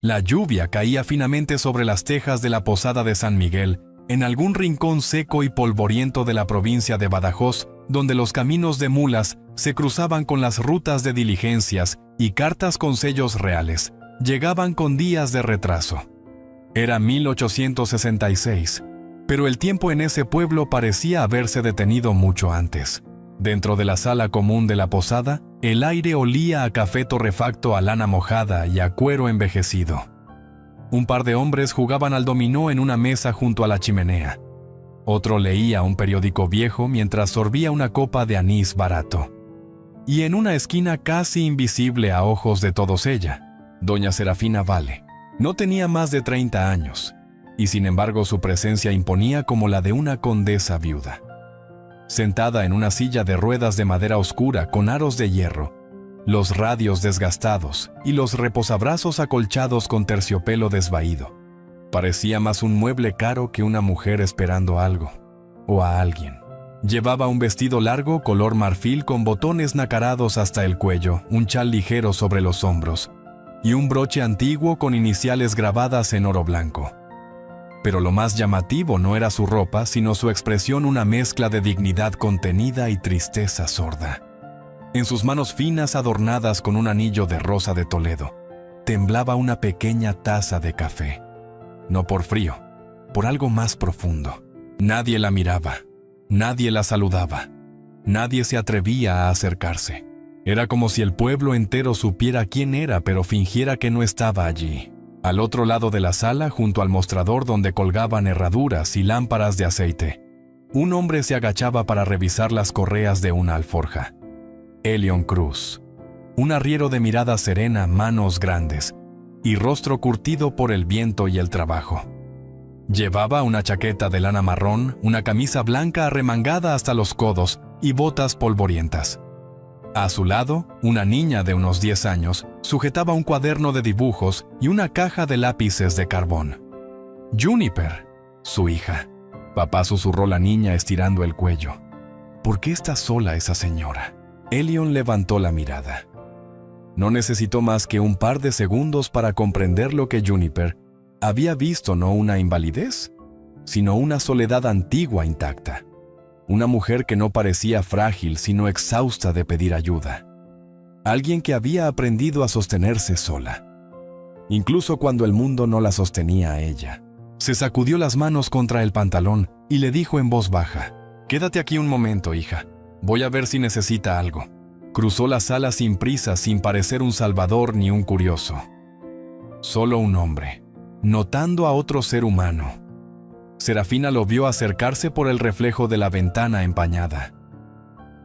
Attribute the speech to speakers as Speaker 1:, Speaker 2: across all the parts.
Speaker 1: La lluvia caía finamente sobre las tejas de la posada de San Miguel, en algún rincón seco y polvoriento de la provincia de Badajoz, donde los caminos de mulas se cruzaban con las rutas de diligencias y cartas con sellos reales llegaban con días de retraso. Era 1866, pero el tiempo en ese pueblo parecía haberse detenido mucho antes. Dentro de la sala común de la posada, el aire olía a café torrefacto, a lana mojada y a cuero envejecido. Un par de hombres jugaban al dominó en una mesa junto a la chimenea. Otro leía un periódico viejo mientras sorbía una copa de anís barato. Y en una esquina casi invisible a ojos de todos ella, doña Serafina Vale. No tenía más de 30 años, y sin embargo su presencia imponía como la de una condesa viuda. Sentada en una silla de ruedas de madera oscura con aros de hierro, los radios desgastados y los reposabrazos acolchados con terciopelo desvaído, parecía más un mueble caro que una mujer esperando algo, o a alguien. Llevaba un vestido largo color marfil con botones nacarados hasta el cuello, un chal ligero sobre los hombros, y un broche antiguo con iniciales grabadas en oro blanco. Pero lo más llamativo no era su ropa, sino su expresión, una mezcla de dignidad contenida y tristeza sorda. En sus manos finas adornadas con un anillo de rosa de Toledo, temblaba una pequeña taza de café. No por frío, por algo más profundo. Nadie la miraba, nadie la saludaba, nadie se atrevía a acercarse. Era como si el pueblo entero supiera quién era, pero fingiera que no estaba allí. Al otro lado de la sala, junto al mostrador donde colgaban herraduras y lámparas de aceite, un hombre se agachaba para revisar las correas de una alforja. Elion Cruz, un arriero de mirada serena, manos grandes y rostro curtido por el viento y el trabajo. Llevaba una chaqueta de lana marrón, una camisa blanca arremangada hasta los codos y botas polvorientas. A su lado, una niña de unos 10 años sujetaba un cuaderno de dibujos y una caja de lápices de carbón. Juniper, su hija. Papá, susurró la niña estirando el cuello. ¿Por qué está sola esa señora? Elion levantó la mirada. No necesitó más que un par de segundos para comprender lo que Juniper había visto, no una invalidez, sino una soledad antigua intacta. Una mujer que no parecía frágil, sino exhausta de pedir ayuda. Alguien que había aprendido a sostenerse sola, incluso cuando el mundo no la sostenía a ella. Se sacudió las manos contra el pantalón y le dijo en voz baja: «Quédate aquí un momento, hija. Voy a ver si necesita algo». Cruzó la sala sin prisa, sin parecer un salvador ni un curioso. Solo un hombre, notando a otro ser humano. Serafina lo vio acercarse por el reflejo de la ventana empañada.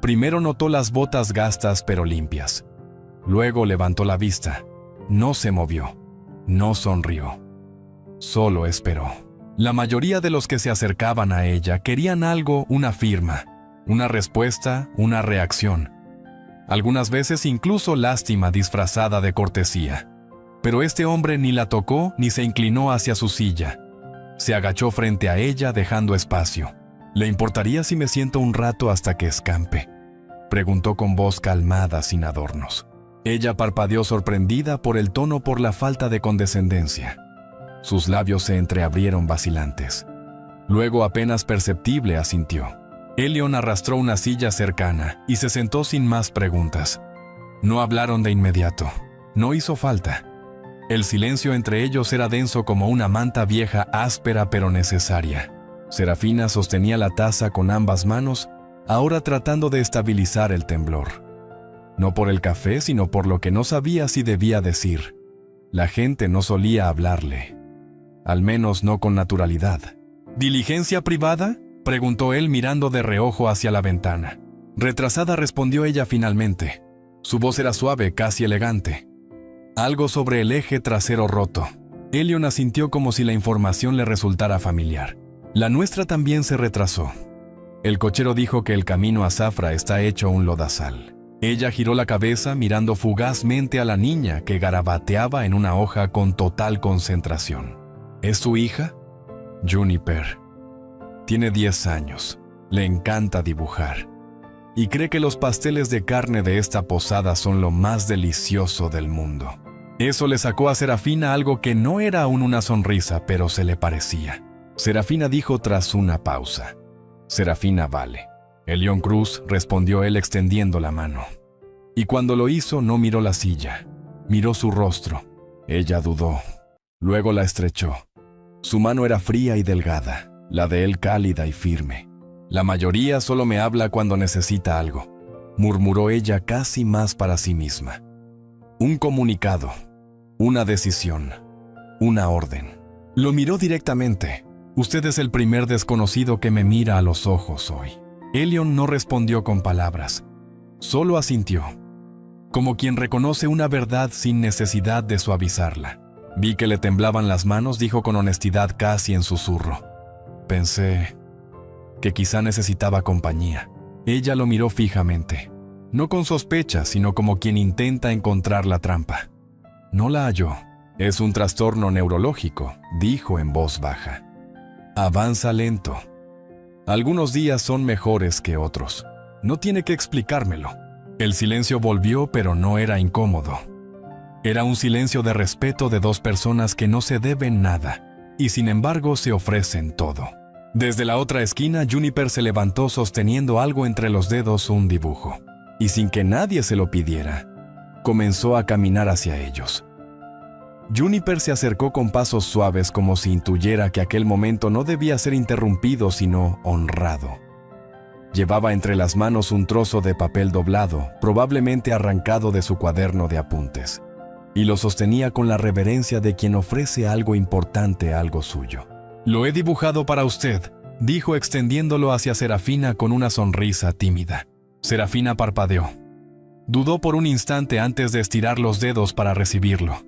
Speaker 1: Primero notó las botas gastas pero limpias. Luego levantó la vista. No se movió, no sonrió. Solo esperó. La mayoría de los que se acercaban a ella querían algo, una firma, una respuesta, una reacción. Algunas veces incluso lástima disfrazada de cortesía. Pero este hombre ni la tocó ni se inclinó hacia su silla. Se agachó frente a ella dejando espacio. «¿Le importaría si me siento un rato hasta que escampe?», preguntó con voz calmada, sin adornos. Ella parpadeó sorprendida por el tono, por la falta de condescendencia. Sus labios se entreabrieron vacilantes. Luego, apenas perceptible, asintió. Elion arrastró una silla cercana y se sentó sin más preguntas. No hablaron de inmediato. No hizo falta. El silencio entre ellos era denso como una manta vieja, áspera pero necesaria. Serafina sostenía la taza con ambas manos, ahora tratando de estabilizar el temblor. No por el café, sino por lo que no sabía si debía decir. La gente no solía hablarle, al menos no con naturalidad. «¿Diligencia privada?», preguntó él mirando de reojo hacia la ventana. Retrasada respondió ella finalmente. Su voz era suave, casi elegante. «Algo sobre el eje trasero roto». Elion asintió como si la información le resultara familiar. «La nuestra también se retrasó». El cochero dijo que el camino a Zafra está hecho un lodazal. Ella giró la cabeza mirando fugazmente a la niña que garabateaba en una hoja con total concentración. «¿Es su hija?». «Juniper. Tiene 10 años. Le encanta dibujar. Y cree que los pasteles de carne de esta posada son lo más delicioso del mundo». Eso le sacó a Serafina algo que no era aún una sonrisa, pero se le parecía. Serafina dijo tras una pausa: «Serafina vale». «Elión Cruz», respondió él extendiendo la mano. Y cuando lo hizo no miró la silla, miró su rostro. Ella dudó. Luego la estrechó. Su mano era fría y delgada, la de él cálida y firme. «La mayoría solo me habla cuando necesita algo», murmuró ella casi más para sí misma. Un comunicado, una decisión, una orden. Lo miró directamente. «Usted es el primer desconocido que me mira a los ojos hoy». Elión no respondió con palabras, solo asintió, como quien reconoce una verdad sin necesidad de suavizarla. «Vi que le temblaban las manos», dijo con honestidad casi en susurro. «Pensé que quizá necesitaba compañía». Ella lo miró fijamente, no con sospecha, sino como quien intenta encontrar la trampa. No la halló. «Es un trastorno neurológico», dijo en voz baja. «Avanza lento. Algunos días son mejores que otros. No tiene que explicármelo». El silencio volvió, pero no era incómodo. Era un silencio de respeto de dos personas que no se deben nada, y sin embargo se ofrecen todo. Desde la otra esquina, Juniper se levantó sosteniendo algo entre los dedos, un dibujo, y sin que nadie se lo pidiera, comenzó a caminar hacia ellos. Juniper se acercó con pasos suaves, como si intuyera que aquel momento no debía ser interrumpido sino honrado. Llevaba entre las manos un trozo de papel doblado, probablemente arrancado de su cuaderno de apuntes, y lo sostenía con la reverencia de quien ofrece algo importante a algo suyo. «Lo he dibujado para usted», dijo extendiéndolo hacia Serafina con una sonrisa tímida. Serafina parpadeó. Dudó por un instante antes de estirar los dedos para recibirlo.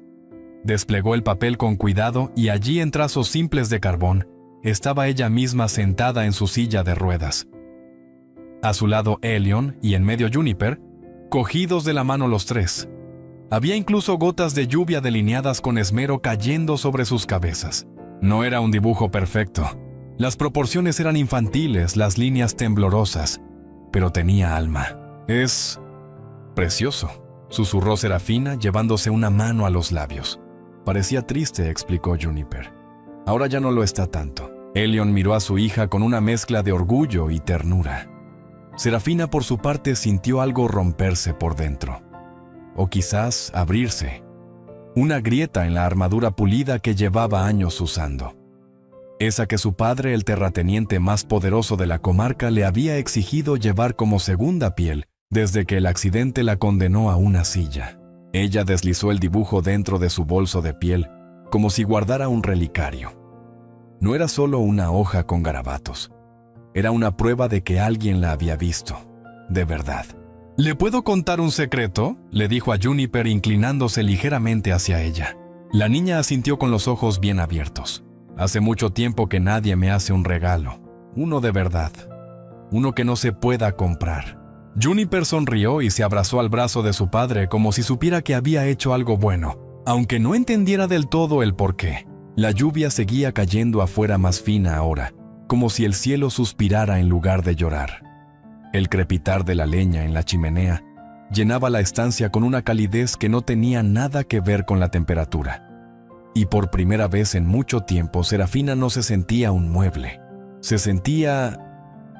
Speaker 1: Desplegó el papel con cuidado y allí, en trazos simples de carbón, estaba ella misma sentada en su silla de ruedas. A su lado Elión y en medio Juniper, cogidos de la mano los tres. Había incluso gotas de lluvia delineadas con esmero cayendo sobre sus cabezas. No era un dibujo perfecto. Las proporciones eran infantiles, las líneas temblorosas, pero tenía alma. «Es precioso», susurró Serafina, llevándose una mano a los labios. «Parecía triste», explicó Juniper. «Ahora ya no lo está tanto». Elión miró a su hija con una mezcla de orgullo y ternura. Serafina, por su parte, sintió algo romperse por dentro. O quizás abrirse. Una grieta en la armadura pulida que llevaba años usando. Esa que su padre, el terrateniente más poderoso de la comarca, le había exigido llevar como segunda piel desde que el accidente la condenó a una silla. Ella deslizó el dibujo dentro de su bolso de piel, como si guardara un relicario. No era solo una hoja con garabatos. Era una prueba de que alguien la había visto, de verdad. «¿Le puedo contar un secreto?», le dijo a Juniper, inclinándose ligeramente hacia ella. La niña asintió con los ojos bien abiertos. «Hace mucho tiempo que nadie me hace un regalo, uno de verdad, uno que no se pueda comprar». Juniper sonrió y se abrazó al brazo de su padre como si supiera que había hecho algo bueno, aunque no entendiera del todo el porqué. La lluvia seguía cayendo afuera, más fina ahora, como si el cielo suspirara en lugar de llorar. El crepitar de la leña en la chimenea llenaba la estancia con una calidez que no tenía nada que ver con la temperatura. Y por primera vez en mucho tiempo, Serafina no se sentía un mueble, se sentía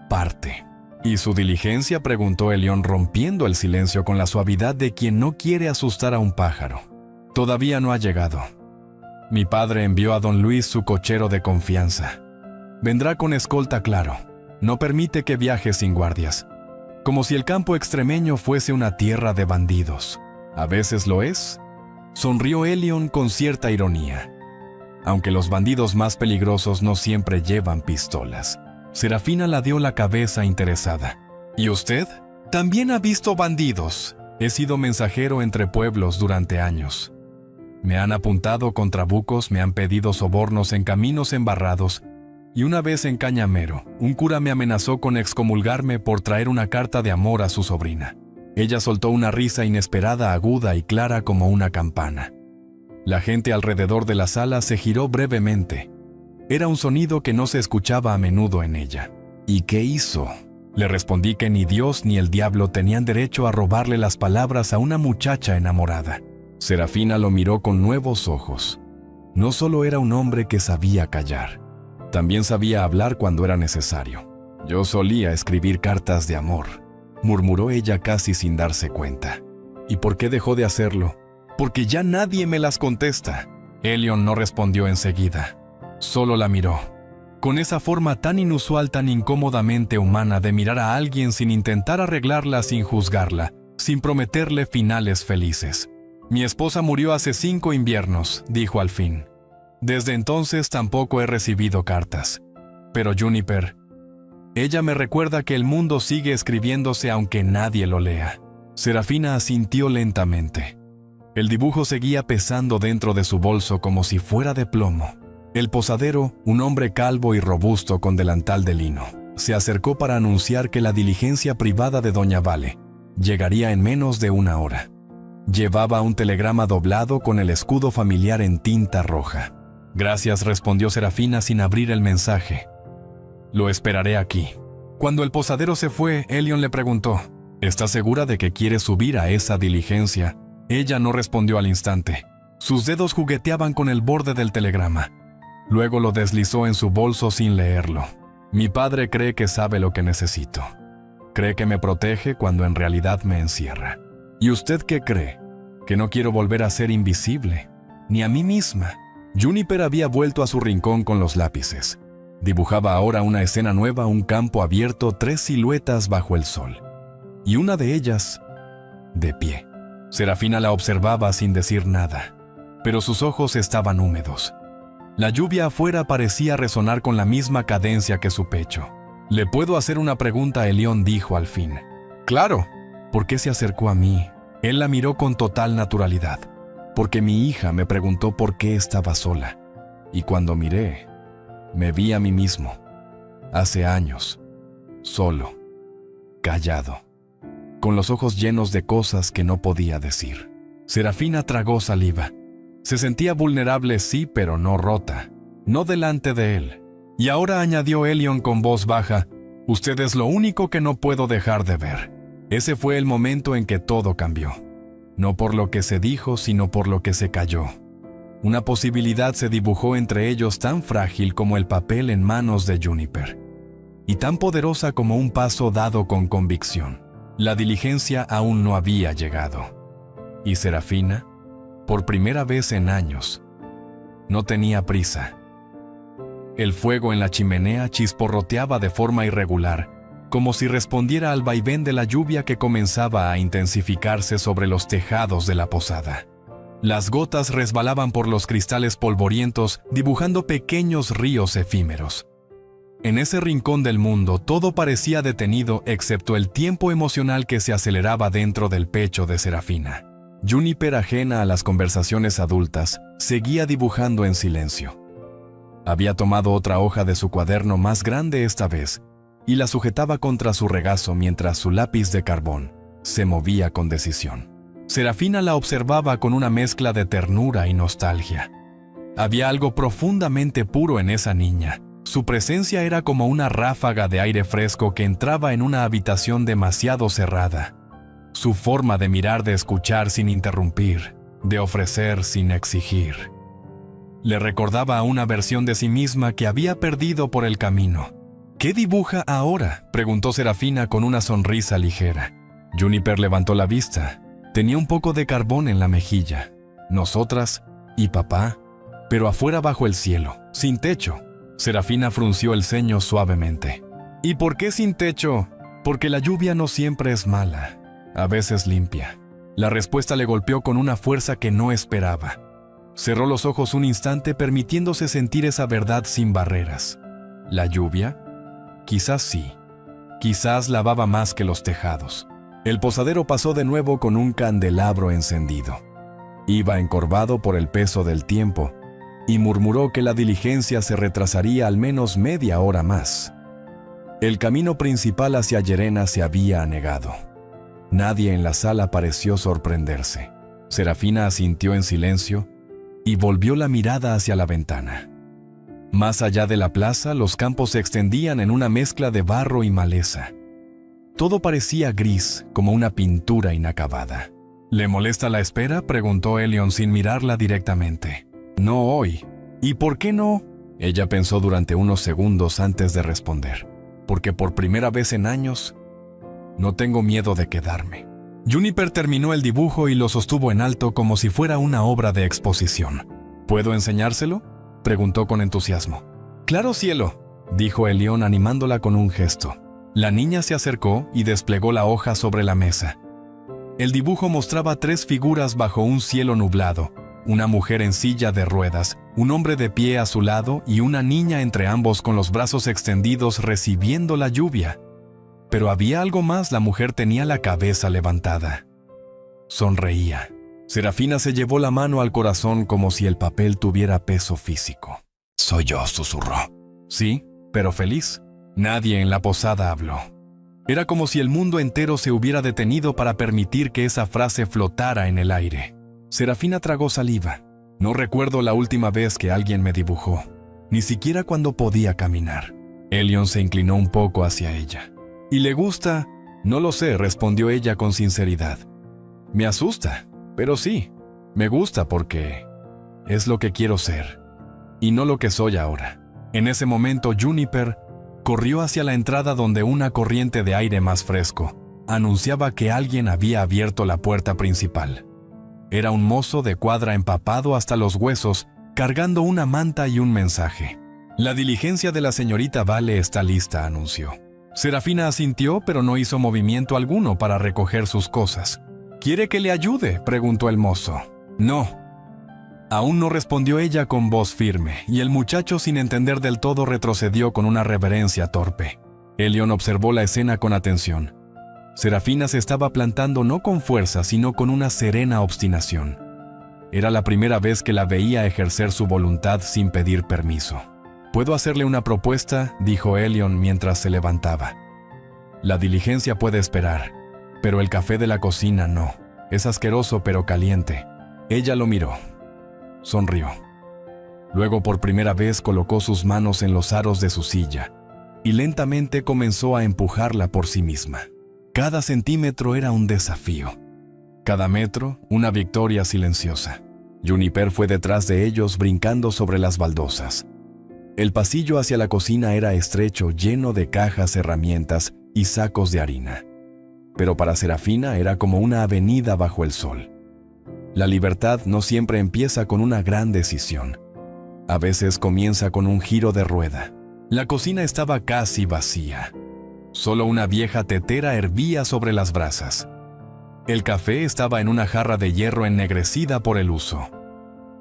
Speaker 1: parte. «¿Y su diligencia?», preguntó Elión, rompiendo el silencio con la suavidad de quien no quiere asustar a un pájaro. «Todavía no ha llegado. Mi padre envió a don Luis, su cochero de confianza. Vendrá con escolta, claro. No permite que viaje sin guardias. Como si el campo extremeño fuese una tierra de bandidos. ¿A veces lo es?», sonrió Elión con cierta ironía. «Aunque los bandidos más peligrosos no siempre llevan pistolas». Serafina la dio la cabeza interesada. «¿Y usted? También ha visto bandidos». «He sido mensajero entre pueblos durante años. Me han apuntado con trabucos, me han pedido sobornos en caminos embarrados, y una vez en Cañamero, un cura me amenazó con excomulgarme por traer una carta de amor a su sobrina». Ella soltó una risa inesperada, aguda y clara como una campana. La gente alrededor de la sala se giró brevemente. Era un sonido que no se escuchaba a menudo en ella. «¿Y qué hizo?», le respondí que ni Dios ni el diablo tenían derecho a robarle las palabras a una muchacha enamorada. Serafina lo miró con nuevos ojos. No solo era un hombre que sabía callar, también sabía hablar cuando era necesario. «Yo solía escribir cartas de amor», murmuró ella casi sin darse cuenta. «¿Y por qué dejó de hacerlo?» «Porque ya nadie me las contesta». Elion no respondió enseguida. Solo la miró, con esa forma tan inusual, tan incómodamente humana de mirar a alguien sin intentar arreglarla, sin juzgarla, sin prometerle finales felices. «Mi esposa murió hace 5 inviernos», dijo al fin. «Desde entonces tampoco he recibido cartas. Pero Juniper, ella me recuerda que el mundo sigue escribiéndose aunque nadie lo lea». Serafina asintió lentamente. El dibujo seguía pesando dentro de su bolso como si fuera de plomo. El posadero, un hombre calvo y robusto con delantal de lino, se acercó para anunciar que la diligencia privada de Doña Vale llegaría en menos de 1 hora. Llevaba un telegrama doblado con el escudo familiar en tinta roja. «Gracias», respondió Serafina sin abrir el mensaje. «Lo esperaré aquí». Cuando el posadero se fue, Elion le preguntó: «¿Estás segura de que quieres subir a esa diligencia?» Ella no respondió al instante. Sus dedos jugueteaban con el borde del telegrama. Luego lo deslizó en su bolso sin leerlo. «Mi padre cree que sabe lo que necesito. Cree que me protege cuando en realidad me encierra. ¿Y usted qué cree? ¿Que no quiero volver a ser invisible? Ni a mí misma». Juniper había vuelto a su rincón con los lápices. Dibujaba ahora una escena nueva, un campo abierto, 3 siluetas bajo el sol. Y una de ellas, de pie. Serafina la observaba sin decir nada, pero sus ojos estaban húmedos. La lluvia afuera parecía resonar con la misma cadencia que su pecho. «¿Le puedo hacer una pregunta?», Elion dijo al fin. «Claro». «¿Por qué se acercó a mí?». Él la miró con total naturalidad. «Porque mi hija me preguntó por qué estaba sola. Y cuando miré, me vi a mí mismo. Hace años. Solo. Callado. Con los ojos llenos de cosas que no podía decir». Serafina tragó saliva. Se sentía vulnerable, sí, pero no rota. No delante de él. Y ahora añadió Elion con voz baja: «Usted es lo único que no puedo dejar de ver». Ese fue el momento en que todo cambió. No por lo que se dijo, sino por lo que se cayó. Una posibilidad se dibujó entre ellos tan frágil como el papel en manos de Juniper, y tan poderosa como un paso dado con convicción. La diligencia aún no había llegado. Y Serafina, por primera vez en años, no tenía prisa. El fuego en la chimenea chisporroteaba de forma irregular, como si respondiera al vaivén de la lluvia que comenzaba a intensificarse sobre los tejados de la posada. Las gotas resbalaban por los cristales polvorientos, dibujando pequeños ríos efímeros. En ese rincón del mundo todo parecía detenido excepto el tiempo emocional que se aceleraba dentro del pecho de Serafina. Juniper, ajena a las conversaciones adultas, seguía dibujando en silencio. Había tomado otra hoja de su cuaderno más grande esta vez, y la sujetaba contra su regazo mientras su lápiz de carbón se movía con decisión. Serafina la observaba con una mezcla de ternura y nostalgia. Había algo profundamente puro en esa niña. Su presencia era como una ráfaga de aire fresco que entraba en una habitación demasiado cerrada. Su forma de mirar, de escuchar sin interrumpir, de ofrecer sin exigir. Le recordaba a una versión de sí misma que había perdido por el camino. «¿Qué dibuja ahora?», preguntó Serafina con una sonrisa ligera. Juniper levantó la vista. Tenía un poco de carbón en la mejilla. «Nosotras y papá, pero afuera bajo el cielo, sin techo». Serafina frunció el ceño suavemente. «¿Y por qué sin techo?». «Porque la lluvia no siempre es mala, a veces limpia». La respuesta le golpeó con una fuerza que no esperaba. Cerró los ojos un instante, permitiéndose sentir esa verdad sin barreras. ¿La lluvia? Quizás sí. Quizás lavaba más que los tejados. El posadero pasó de nuevo con un candelabro encendido. Iba encorvado por el peso del tiempo y murmuró que la diligencia se retrasaría al menos media hora más. El camino principal hacia Llerena se había anegado. Nadie en la sala pareció sorprenderse. Serafina asintió en silencio y volvió la mirada hacia la ventana. Más allá de la plaza, los campos se extendían en una mezcla de barro y maleza. Todo parecía gris, como una pintura inacabada. ¿Le molesta la espera?, preguntó Elion sin mirarla directamente. No hoy. ¿Y por qué no? Ella pensó durante unos segundos antes de responder. Porque por primera vez en años, no tengo miedo de quedarme. Juniper terminó el dibujo y lo sostuvo en alto como si fuera una obra de exposición. ¿Puedo enseñárselo?, preguntó con entusiasmo. Claro, cielo, dijo Elion animándola con un gesto. La niña se acercó y desplegó la hoja sobre la mesa. El dibujo mostraba 3 figuras bajo un cielo nublado, una mujer en silla de ruedas, un hombre de pie a su lado y una niña entre ambos con los brazos extendidos recibiendo la lluvia. Pero había algo más, la mujer tenía la cabeza levantada. Sonreía. Serafina se llevó la mano al corazón como si el papel tuviera peso físico. «Soy yo», susurró. Sí, pero feliz. Nadie en la posada habló. Era como si el mundo entero se hubiera detenido para permitir que esa frase flotara en el aire. Serafina tragó saliva. No recuerdo la última vez que alguien me dibujó, ni siquiera cuando podía caminar. Elion se inclinó un poco hacia ella. ¿Y le gusta? No lo sé, respondió ella con sinceridad. Me asusta, pero sí, me gusta porque es lo que quiero ser, y no lo que soy ahora. En ese momento Juniper corrió hacia la entrada donde una corriente de aire más fresco anunciaba que alguien había abierto la puerta principal. Era un mozo de cuadra empapado hasta los huesos, cargando una manta y un mensaje. La diligencia de la señorita Vale está lista, anunció. Serafina asintió, pero no hizo movimiento alguno para recoger sus cosas. ¿Quiere que le ayude?, preguntó el mozo. No. Aún no, respondió ella con voz firme, y el muchacho, sin entender del todo, retrocedió con una reverencia torpe. Elion observó la escena con atención. Serafina se estaba plantando no con fuerza, sino con una serena obstinación. Era la primera vez que la veía ejercer su voluntad sin pedir permiso. «¿Puedo hacerle una propuesta?», dijo Elion mientras se levantaba. «La diligencia puede esperar, pero el café de la cocina no. Es asqueroso pero caliente». Ella lo miró. Sonrió. Luego por primera vez colocó sus manos en los aros de su silla y lentamente comenzó a empujarla por sí misma. Cada centímetro era un desafío. Cada metro, una victoria silenciosa. Juniper fue detrás de ellos brincando sobre las baldosas. El pasillo hacia la cocina era estrecho, lleno de cajas, herramientas y sacos de harina. Pero para Serafina era como una avenida bajo el sol. La libertad no siempre empieza con una gran decisión. A veces comienza con un giro de rueda. La cocina estaba casi vacía. Solo una vieja tetera hervía sobre las brasas. El café estaba en una jarra de hierro ennegrecida por el uso.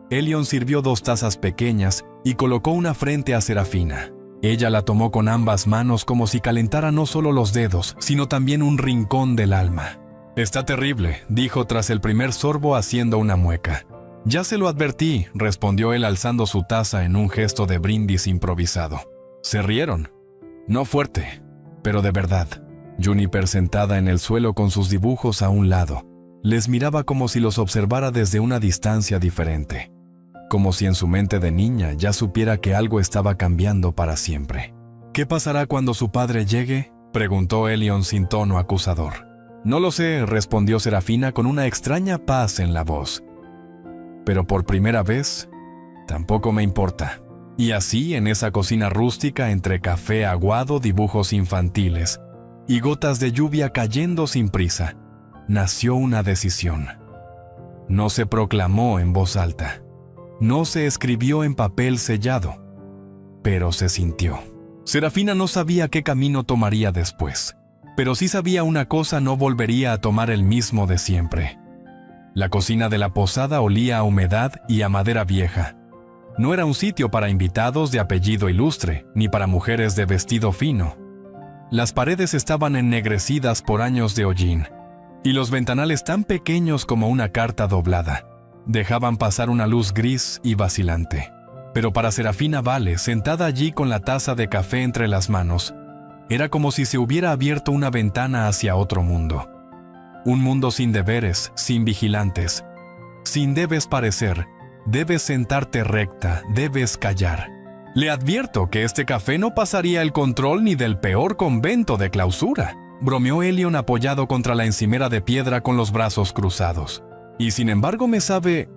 Speaker 1: Elion sirvió 2 tazas pequeñas y colocó una frente a Serafina. Ella la tomó con ambas manos como si calentara no solo los dedos, sino también un rincón del alma. «Está terrible», dijo tras el primer sorbo haciendo una mueca. «Ya se lo advertí», respondió él alzando su taza en un gesto de brindis improvisado. Se rieron. No fuerte, pero de verdad. Juniper, sentada en el suelo con sus dibujos a un lado, les miraba como si los observara desde una distancia diferente. Como si en su mente de niña ya supiera que algo estaba cambiando para siempre. «¿Qué pasará cuando su padre llegue?», preguntó Elion sin tono acusador. «No lo sé», respondió Serafina con una extraña paz en la voz. «Pero por primera vez, tampoco me importa». Y así, en esa cocina rústica, entre café aguado, dibujos infantiles y gotas de lluvia cayendo sin prisa, nació una decisión. No se proclamó en voz alta. No se escribió en papel sellado, pero se sintió. Serafina no sabía qué camino tomaría después, pero sí sabía una cosa: no volvería a tomar el mismo de siempre. La cocina de la posada olía a humedad y a madera vieja. No era un sitio para invitados de apellido ilustre, ni para mujeres de vestido fino. Las paredes estaban ennegrecidas por años de hollín, y los ventanales, tan pequeños como una carta doblada, dejaban pasar una luz gris y vacilante. Pero para Serafina Vale, sentada allí con la taza de café entre las manos, era como si se hubiera abierto una ventana hacia otro mundo. Un mundo sin deberes, sin vigilantes, sin debes parecer. Debes sentarte recta, debes callar. Le advierto que este café no pasaría el control ni del peor convento de clausura. bromeó Elion apoyado contra la encimera de piedra con los brazos cruzados. Y sin embargo me sabe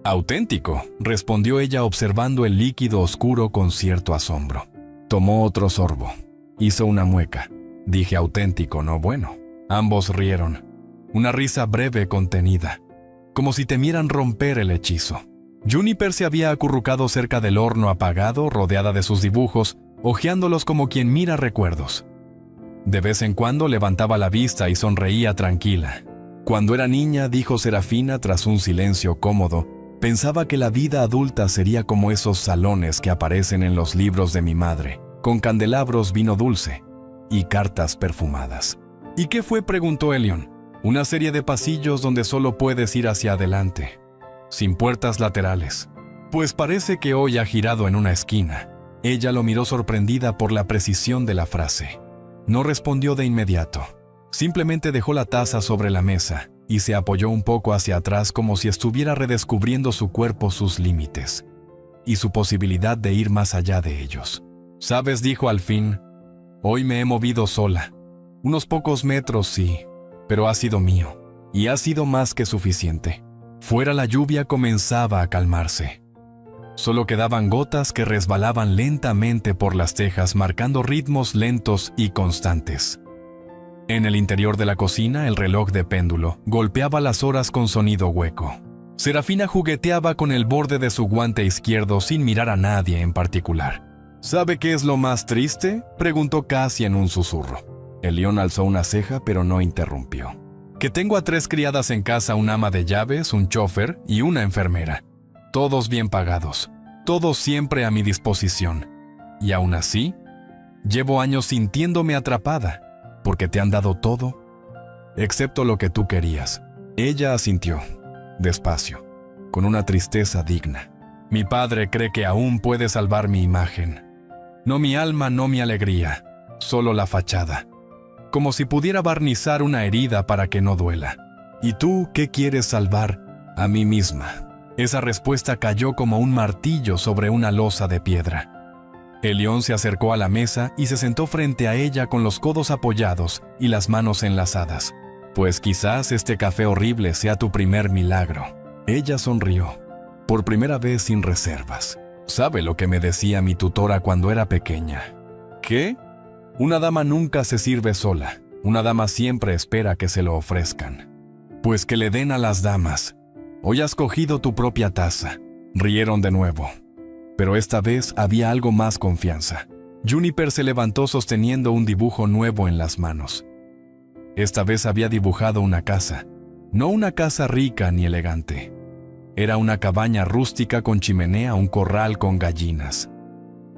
Speaker 1: auténtico, respondió ella observando el líquido oscuro con cierto asombro. Tomó otro sorbo. Hizo una mueca. Dije auténtico, no bueno. Ambos rieron. Una risa breve contenida, como si temieran romper el hechizo. Juniper se había acurrucado cerca del horno apagado, rodeada de sus dibujos, hojeándolos como quien mira recuerdos. De vez en cuando levantaba la vista y sonreía tranquila. Cuando era niña, dijo Serafina tras un silencio cómodo, pensaba que la vida adulta sería como esos salones que aparecen en los libros de mi madre, con candelabros, vino dulce y cartas perfumadas. ¿Y qué fue?, preguntó Elion. Una serie de pasillos donde solo puedes ir hacia adelante, sin puertas laterales. Pues parece que hoy ha girado en una esquina. Ella lo miró sorprendida por la precisión de la frase. No respondió de inmediato. Simplemente dejó la taza sobre la mesa y se apoyó un poco hacia atrás como si estuviera redescubriendo su cuerpo, sus límites y su posibilidad de ir más allá de ellos. «¿Sabes?», dijo al fin, «hoy me he movido sola. Unos pocos metros, sí, pero ha sido mío, y ha sido más que suficiente». Fuera la lluvia comenzaba a calmarse. Solo quedaban gotas que resbalaban lentamente por las tejas, marcando ritmos lentos y constantes. En el interior de la cocina, el reloj de péndulo golpeaba las horas con sonido hueco. Serafina jugueteaba con el borde de su guante izquierdo sin mirar a nadie en particular. «¿Sabe qué es lo más triste?», preguntó casi en un susurro. Elion alzó una ceja, pero no interrumpió. «Que tengo a 3 criadas en casa, un ama de llaves, un chofer y una enfermera. Todos bien pagados, todos siempre a mi disposición. Y aún así, llevo años sintiéndome atrapada, porque te han dado todo, excepto lo que tú querías». Ella asintió, despacio, con una tristeza digna. «Mi padre cree que aún puede salvar mi imagen. No mi alma, no mi alegría, solo la fachada. Como si pudiera barnizar una herida para que no duela. ¿Y tú qué quieres salvar?». «A mí misma». Esa respuesta cayó como un martillo sobre una losa de piedra. Elion se acercó a la mesa y se sentó frente a ella con los codos apoyados y las manos enlazadas. «Pues quizás este café horrible sea tu primer milagro». Ella sonrió, por primera vez sin reservas. «¿Sabe lo que me decía mi tutora cuando era pequeña?». «¿Qué?». «Una dama nunca se sirve sola. Una dama siempre espera que se lo ofrezcan». «Pues que le den a las damas. Hoy has cogido tu propia taza». Rieron de nuevo. Pero esta vez había algo más confianza. Juniper se levantó sosteniendo un dibujo nuevo en las manos. Esta vez había dibujado una casa. No una casa rica ni elegante. Era una cabaña rústica con chimenea, un corral con gallinas.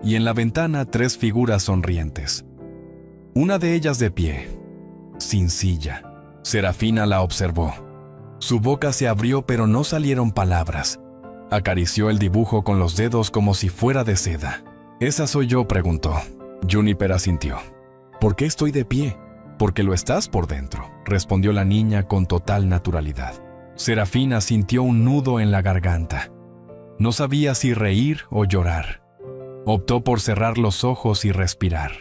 Speaker 1: Y en la ventana 3 figuras sonrientes. Una de ellas de pie, sin silla. Serafina la observó. Su boca se abrió, pero no salieron palabras. Acarició el dibujo con los dedos como si fuera de seda. «¿Esa soy yo?», preguntó. Juniper asintió. «¿Por qué estoy de pie?». «Porque lo estás por dentro», respondió la niña con total naturalidad. Serafina sintió un nudo en la garganta. No sabía si reír o llorar. Optó por cerrar los ojos y respirar.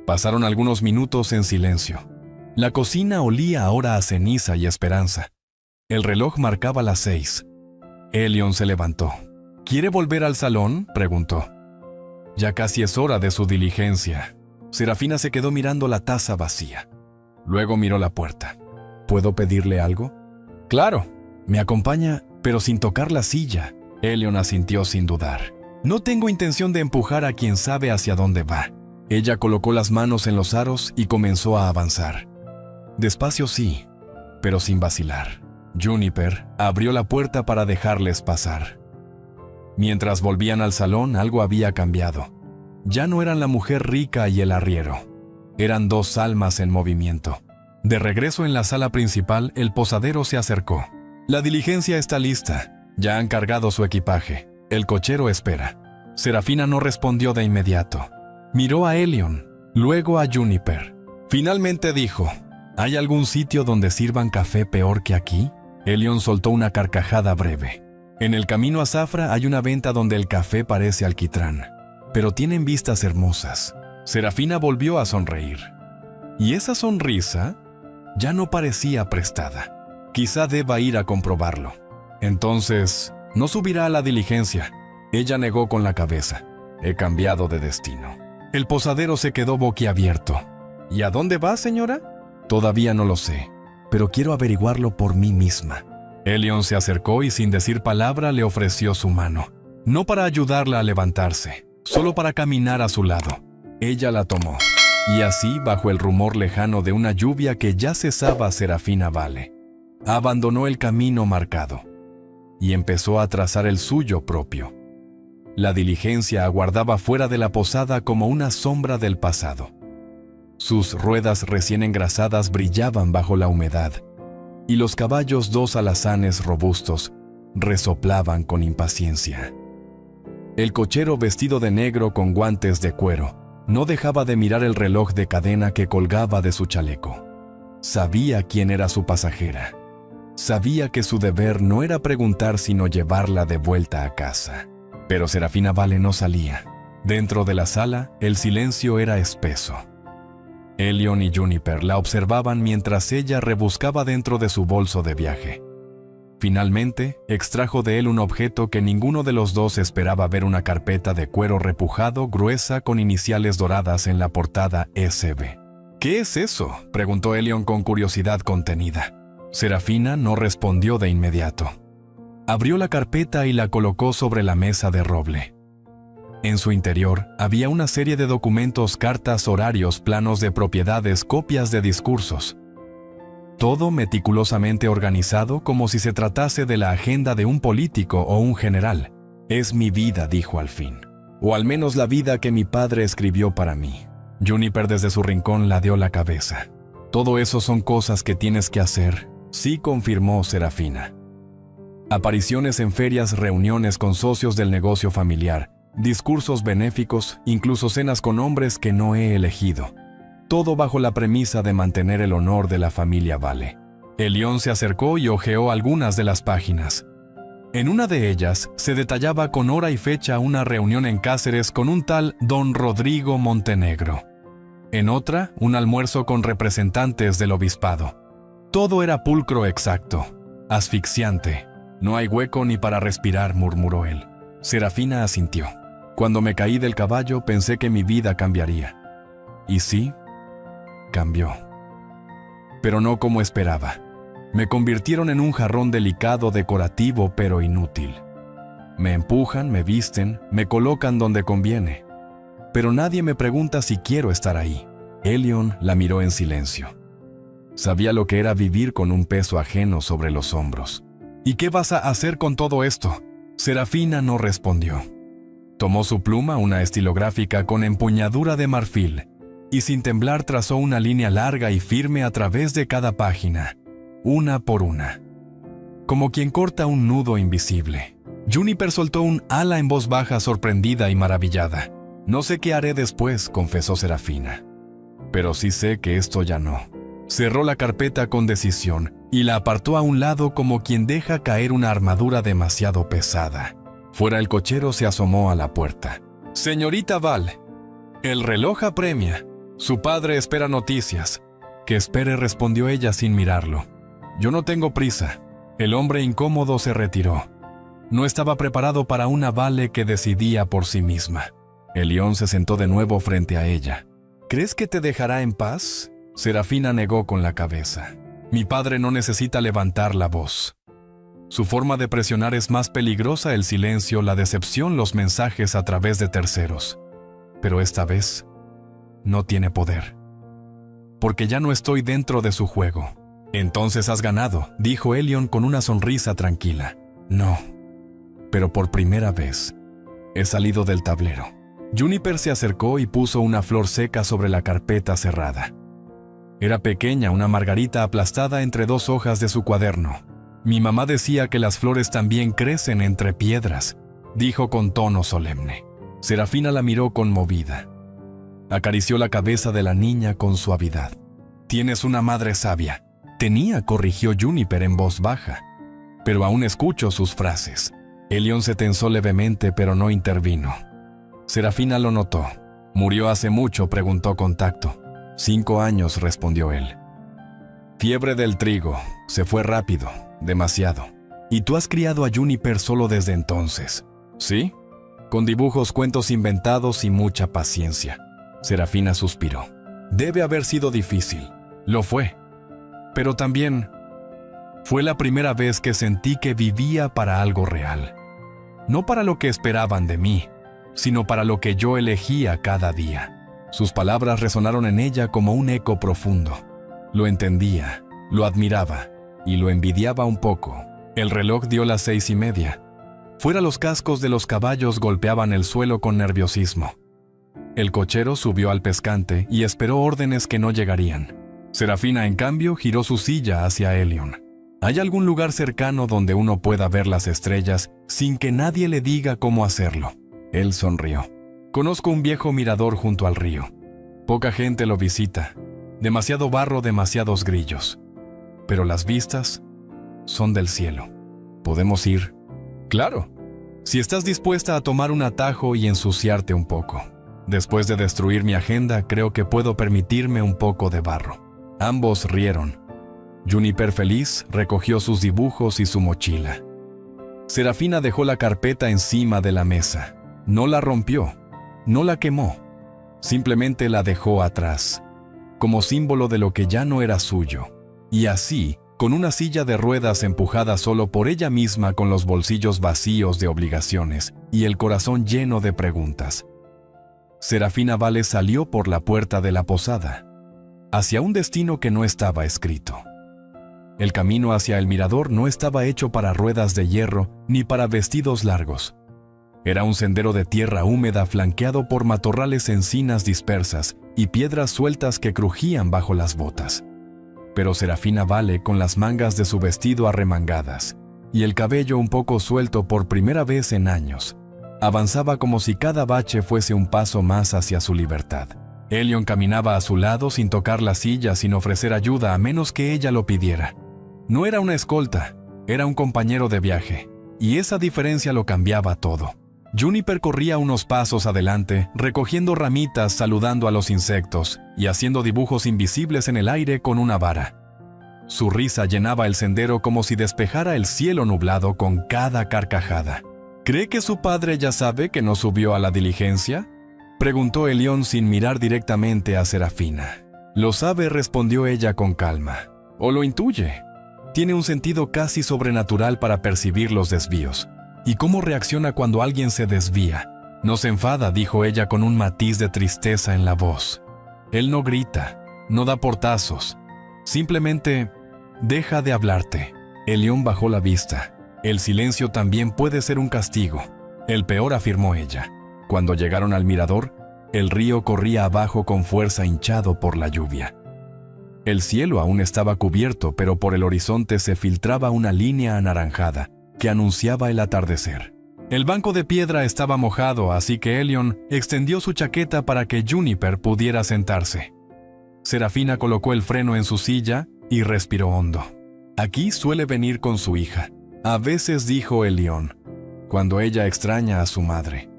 Speaker 1: Pasaron algunos minutos en silencio. La cocina olía ahora a ceniza y esperanza. El reloj marcaba las 6. Elion se levantó. «¿Quiere volver al salón?», preguntó. «Ya casi es hora de su diligencia». Serafina se quedó mirando la taza vacía. Luego miró la puerta. «¿Puedo pedirle algo?». «Claro». «Me acompaña, pero sin tocar la silla». Elion asintió sin dudar. «No tengo intención de empujar a quien sabe hacia dónde va». Ella colocó las manos en los aros y comenzó a avanzar. Despacio sí, pero sin vacilar. Juniper abrió la puerta para dejarles pasar. Mientras volvían al salón, algo había cambiado. Ya no eran la mujer rica y el arriero. Eran 2 almas en movimiento. De regreso en la sala principal, el posadero se acercó. «La diligencia está lista. Ya han cargado su equipaje. El cochero espera». Serafina no respondió de inmediato. Miró a Elion, luego a Juniper. Finalmente dijo: «¿Hay algún sitio donde sirvan café peor que aquí?». Elion soltó una carcajada breve. «En el camino a Zafra hay una venta donde el café parece alquitrán, pero tienen vistas hermosas». Serafina volvió a sonreír. Y esa sonrisa ya no parecía prestada. Quizá deba ir a comprobarlo. Entonces, no subirá a la diligencia. Ella negó con la cabeza. He cambiado de destino. El posadero se quedó boquiabierto. ¿Y a dónde va, señora? Todavía no lo sé, pero quiero averiguarlo por mí misma. Elion se acercó y sin decir palabra le ofreció su mano. No para ayudarla a levantarse, solo para caminar a su lado. Ella la tomó. Y así, bajo el rumor lejano de una lluvia que ya cesaba, Serafina Vale abandonó el camino marcado y empezó a trazar el suyo propio. La diligencia aguardaba fuera de la posada como una sombra del pasado. Sus ruedas recién engrasadas brillaban bajo la humedad, y los caballos, dos alazanes robustos, resoplaban con impaciencia. El cochero, vestido de negro con guantes de cuero, no dejaba de mirar el reloj de cadena que colgaba de su chaleco. Sabía quién era su pasajera. Sabía que su deber no era preguntar sino llevarla de vuelta a casa. Pero Serafina Vale no salía. Dentro de la sala, el silencio era espeso. Elion y Juniper la observaban mientras ella rebuscaba dentro de su bolso de viaje. Finalmente, extrajo de él un objeto que ninguno de los dos esperaba ver: una carpeta de cuero repujado, gruesa, con iniciales doradas en la portada SB. ¿Qué es eso?, preguntó Elion con curiosidad contenida. Serafina no respondió de inmediato. Abrió la carpeta y la colocó sobre la mesa de roble. En su interior había una serie de documentos, cartas, horarios, planos de propiedades, copias de discursos. Todo meticulosamente organizado como si se tratase de la agenda de un político o un general. «Es mi vida», dijo al fin. «O al menos la vida que mi padre escribió para mí». Juniper desde su rincón ladeó la cabeza. «Todo eso son cosas que tienes que hacer», sí, confirmó Serafina. Apariciones en ferias, reuniones con socios del negocio familiar, discursos benéficos, incluso cenas con hombres que no he elegido. Todo bajo la premisa de mantener el honor de la familia Vale. Elion se acercó y hojeó algunas de las páginas. En una de ellas se detallaba con hora y fecha una reunión en Cáceres con un tal don Rodrigo Montenegro. En otra, un almuerzo con representantes del obispado. Todo era pulcro, exacto, asfixiante. «No hay hueco ni para respirar», murmuró él. Serafina asintió. «Cuando me caí del caballo pensé que mi vida cambiaría». Y sí, cambió. Pero no como esperaba. Me convirtieron en un jarrón delicado, decorativo, pero inútil. Me empujan, me visten, me colocan donde conviene. Pero nadie me pregunta si quiero estar ahí. Elion la miró en silencio. Sabía lo que era vivir con un peso ajeno sobre los hombros. «¿Y qué vas a hacer con todo esto?». Serafina no respondió. Tomó su pluma, una estilográfica con empuñadura de marfil, y sin temblar trazó una línea larga y firme a través de cada página, una por una, como quien corta un nudo invisible. Juniper soltó un ala en voz baja, sorprendida y maravillada. «No sé qué haré después», confesó Serafina. «Pero sí sé que esto ya no». Cerró la carpeta con decisión y la apartó a un lado como quien deja caer una armadura demasiado pesada. Fuera, el cochero se asomó a la puerta. «Señorita Val, el reloj apremia. Su padre espera noticias». «Que espere», respondió ella sin mirarlo. «Yo no tengo prisa». El hombre incómodo se retiró. No estaba preparado para una Vale que decidía por sí misma. Elion se sentó de nuevo frente a ella. «¿Crees que te dejará en paz?». Serafina negó con la cabeza. «Mi padre no necesita levantar la voz. Su forma de presionar es más peligrosa: el silencio, la decepción, los mensajes a través de terceros. Pero esta vez no tiene poder. Porque ya no estoy dentro de su juego». «Entonces has ganado», dijo Elion con una sonrisa tranquila. «No, pero por primera vez he salido del tablero». Juniper se acercó y puso una flor seca sobre la carpeta cerrada. Era pequeña, una margarita aplastada entre dos hojas de su cuaderno. «Mi mamá decía que las flores también crecen entre piedras», dijo con tono solemne. Serafina la miró conmovida. Acarició la cabeza de la niña con suavidad. «Tienes una madre sabia». «Tenía», corrigió Juniper en voz baja. «Pero aún escucho sus frases». Elion se tensó levemente, pero no intervino. Serafina lo notó. «¿Murió hace mucho?», preguntó con tacto. 5 años, respondió él. Fiebre del trigo, se fue rápido, demasiado. ¿Y tú has criado a Juniper solo desde entonces? ¿Sí? Con dibujos, cuentos inventados y mucha paciencia. Serafina suspiró. Debe haber sido difícil. Lo fue. Pero también fue la primera vez que sentí que vivía para algo real. No para lo que esperaban de mí, sino para lo que yo elegía cada día. Sus palabras resonaron en ella como un eco profundo. Lo entendía, lo admiraba y lo envidiaba un poco. El reloj dio las 6:30. Fuera los cascos de los caballos golpeaban el suelo con nerviosismo. El cochero subió al pescante y esperó órdenes que no llegarían. Serafina, en cambio, giró su silla hacia Elion. ¿Hay algún lugar cercano donde uno pueda ver las estrellas sin que nadie le diga cómo hacerlo? Él sonrió. Conozco un viejo mirador junto al río. Poca gente lo visita. Demasiado barro, demasiados grillos. Pero las vistas son del cielo. ¿Podemos ir? Claro, si estás dispuesta a tomar un atajo y ensuciarte un poco. Después de destruir mi agenda, creo que puedo permitirme un poco de barro. Ambos rieron. Juniper, feliz, recogió sus dibujos y su mochila. Serafina dejó la carpeta encima de la mesa. No la rompió, no la quemó. Simplemente la dejó atrás, como símbolo de lo que ya no era suyo. Y así, con una silla de ruedas empujada solo por ella misma, con los bolsillos vacíos de obligaciones y el corazón lleno de preguntas, Serafina Vale salió por la puerta de la posada, hacia un destino que no estaba escrito. El camino hacia el mirador no estaba hecho para ruedas de hierro ni para vestidos largos. Era un sendero de tierra húmeda flanqueado por matorrales, encinas dispersas y piedras sueltas que crujían bajo las botas. Pero Serafina Vale, con las mangas de su vestido arremangadas y el cabello un poco suelto por primera vez en años, avanzaba como si cada bache fuese un paso más hacia su libertad. Elion caminaba a su lado sin tocar la silla, sin ofrecer ayuda a menos que ella lo pidiera. No era una escolta, era un compañero de viaje, y esa diferencia lo cambiaba todo. Juniper corría unos pasos adelante, recogiendo ramitas, saludando a los insectos y haciendo dibujos invisibles en el aire con una vara. Su risa llenaba el sendero como si despejara el cielo nublado con cada carcajada. ¿Cree que su padre ya sabe que no subió a la diligencia?, preguntó Elion sin mirar directamente a Serafina. Lo sabe, respondió ella con calma. ¿O lo intuye? Tiene un sentido casi sobrenatural para percibir los desvíos. ¿Y cómo reacciona cuando alguien se desvía? No se enfada, dijo ella con un matiz de tristeza en la voz. Él no grita, no da portazos. Simplemente deja de hablarte. Elion bajó la vista. El silencio también puede ser un castigo. El peor, afirmó ella. Cuando llegaron al mirador, el río corría abajo con fuerza, hinchado por la lluvia. El cielo aún estaba cubierto, pero por el horizonte se filtraba una línea anaranjada que anunciaba el atardecer. El banco de piedra estaba mojado, así que Elion extendió su chaqueta para que Juniper pudiera sentarse. Serafina colocó el freno en su silla y respiró hondo. Aquí suele venir con su hija. A veces, dijo Elion, cuando ella extraña a su madre.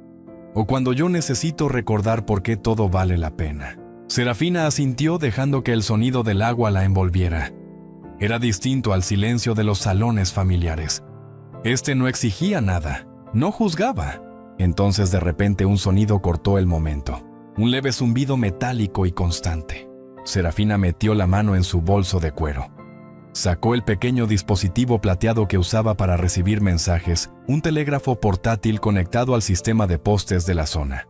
Speaker 1: O cuando yo necesito recordar por qué todo vale la pena. Serafina asintió, dejando que el sonido del agua la envolviera. Era distinto al silencio de los salones familiares. Este no exigía nada, no juzgaba. Entonces de repente un sonido cortó el momento. Un leve zumbido metálico y constante. Serafina metió la mano en su bolso de cuero. Sacó el pequeño dispositivo plateado que usaba para recibir mensajes, un telégrafo portátil conectado al sistema de postes de la zona.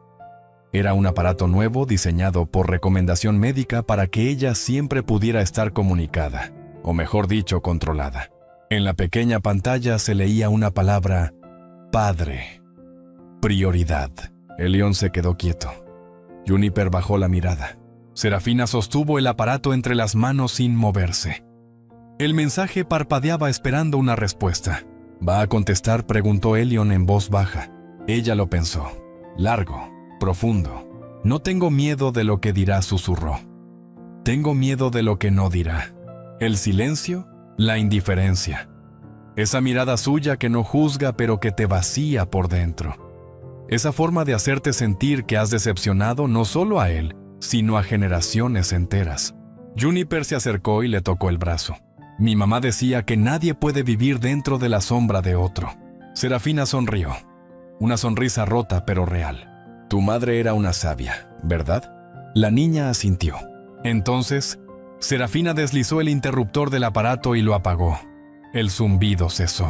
Speaker 1: Era un aparato nuevo diseñado por recomendación médica para que ella siempre pudiera estar comunicada, o mejor dicho, controlada. En la pequeña pantalla se leía una palabra: padre. Prioridad. Elion se quedó quieto. Juniper bajó la mirada. Serafina sostuvo el aparato entre las manos sin moverse. El mensaje parpadeaba esperando una respuesta. ¿Va a contestar?, preguntó Elion en voz baja. Ella lo pensó. Largo, profundo. No tengo miedo de lo que dirá, susurró. Tengo miedo de lo que no dirá. El silencio, la indiferencia. Esa mirada suya que no juzga pero que te vacía por dentro. Esa forma de hacerte sentir que has decepcionado no solo a él, sino a generaciones enteras. Juniper se acercó y le tocó el brazo. Mi mamá decía que nadie puede vivir dentro de la sombra de otro. Serafina sonrió. Una sonrisa rota pero real. Tu madre era una sabia, ¿verdad? La niña asintió. Entonces, Serafina deslizó el interruptor del aparato y lo apagó. El zumbido cesó.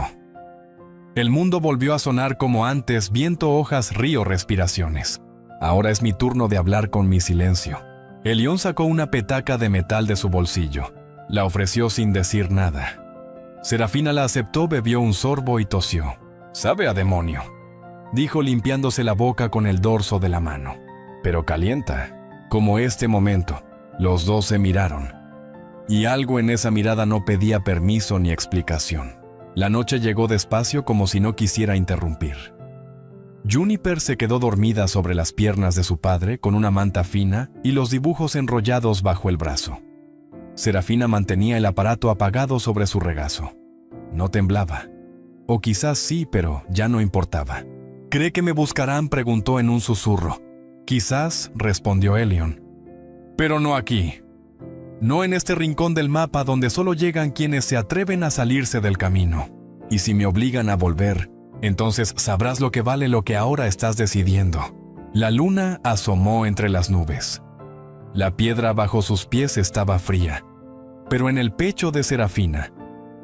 Speaker 1: El mundo volvió a sonar como antes, viento, hojas, río, respiraciones. Ahora es mi turno de hablar con mi silencio. Elión sacó una petaca de metal de su bolsillo. La ofreció sin decir nada. Serafina la aceptó, bebió un sorbo y tosió. «Sabe a demonio», dijo limpiándose la boca con el dorso de la mano. «Pero calienta». Como este momento, los dos se miraron. Y algo en esa mirada no pedía permiso ni explicación. La noche llegó despacio como si no quisiera interrumpir. Juniper se quedó dormida sobre las piernas de su padre con una manta fina y los dibujos enrollados bajo el brazo. Serafina mantenía el aparato apagado sobre su regazo. No temblaba. O quizás sí, pero ya no importaba. «¿Cree que me buscarán?», preguntó en un susurro. «Quizás», respondió Elión. «Pero no aquí. No en este rincón del mapa donde solo llegan quienes se atreven a salirse del camino. Y si me obligan a volver, entonces sabrás lo que vale lo que ahora estás decidiendo». La luna asomó entre las nubes. La piedra bajo sus pies estaba fría, pero en el pecho de Serafina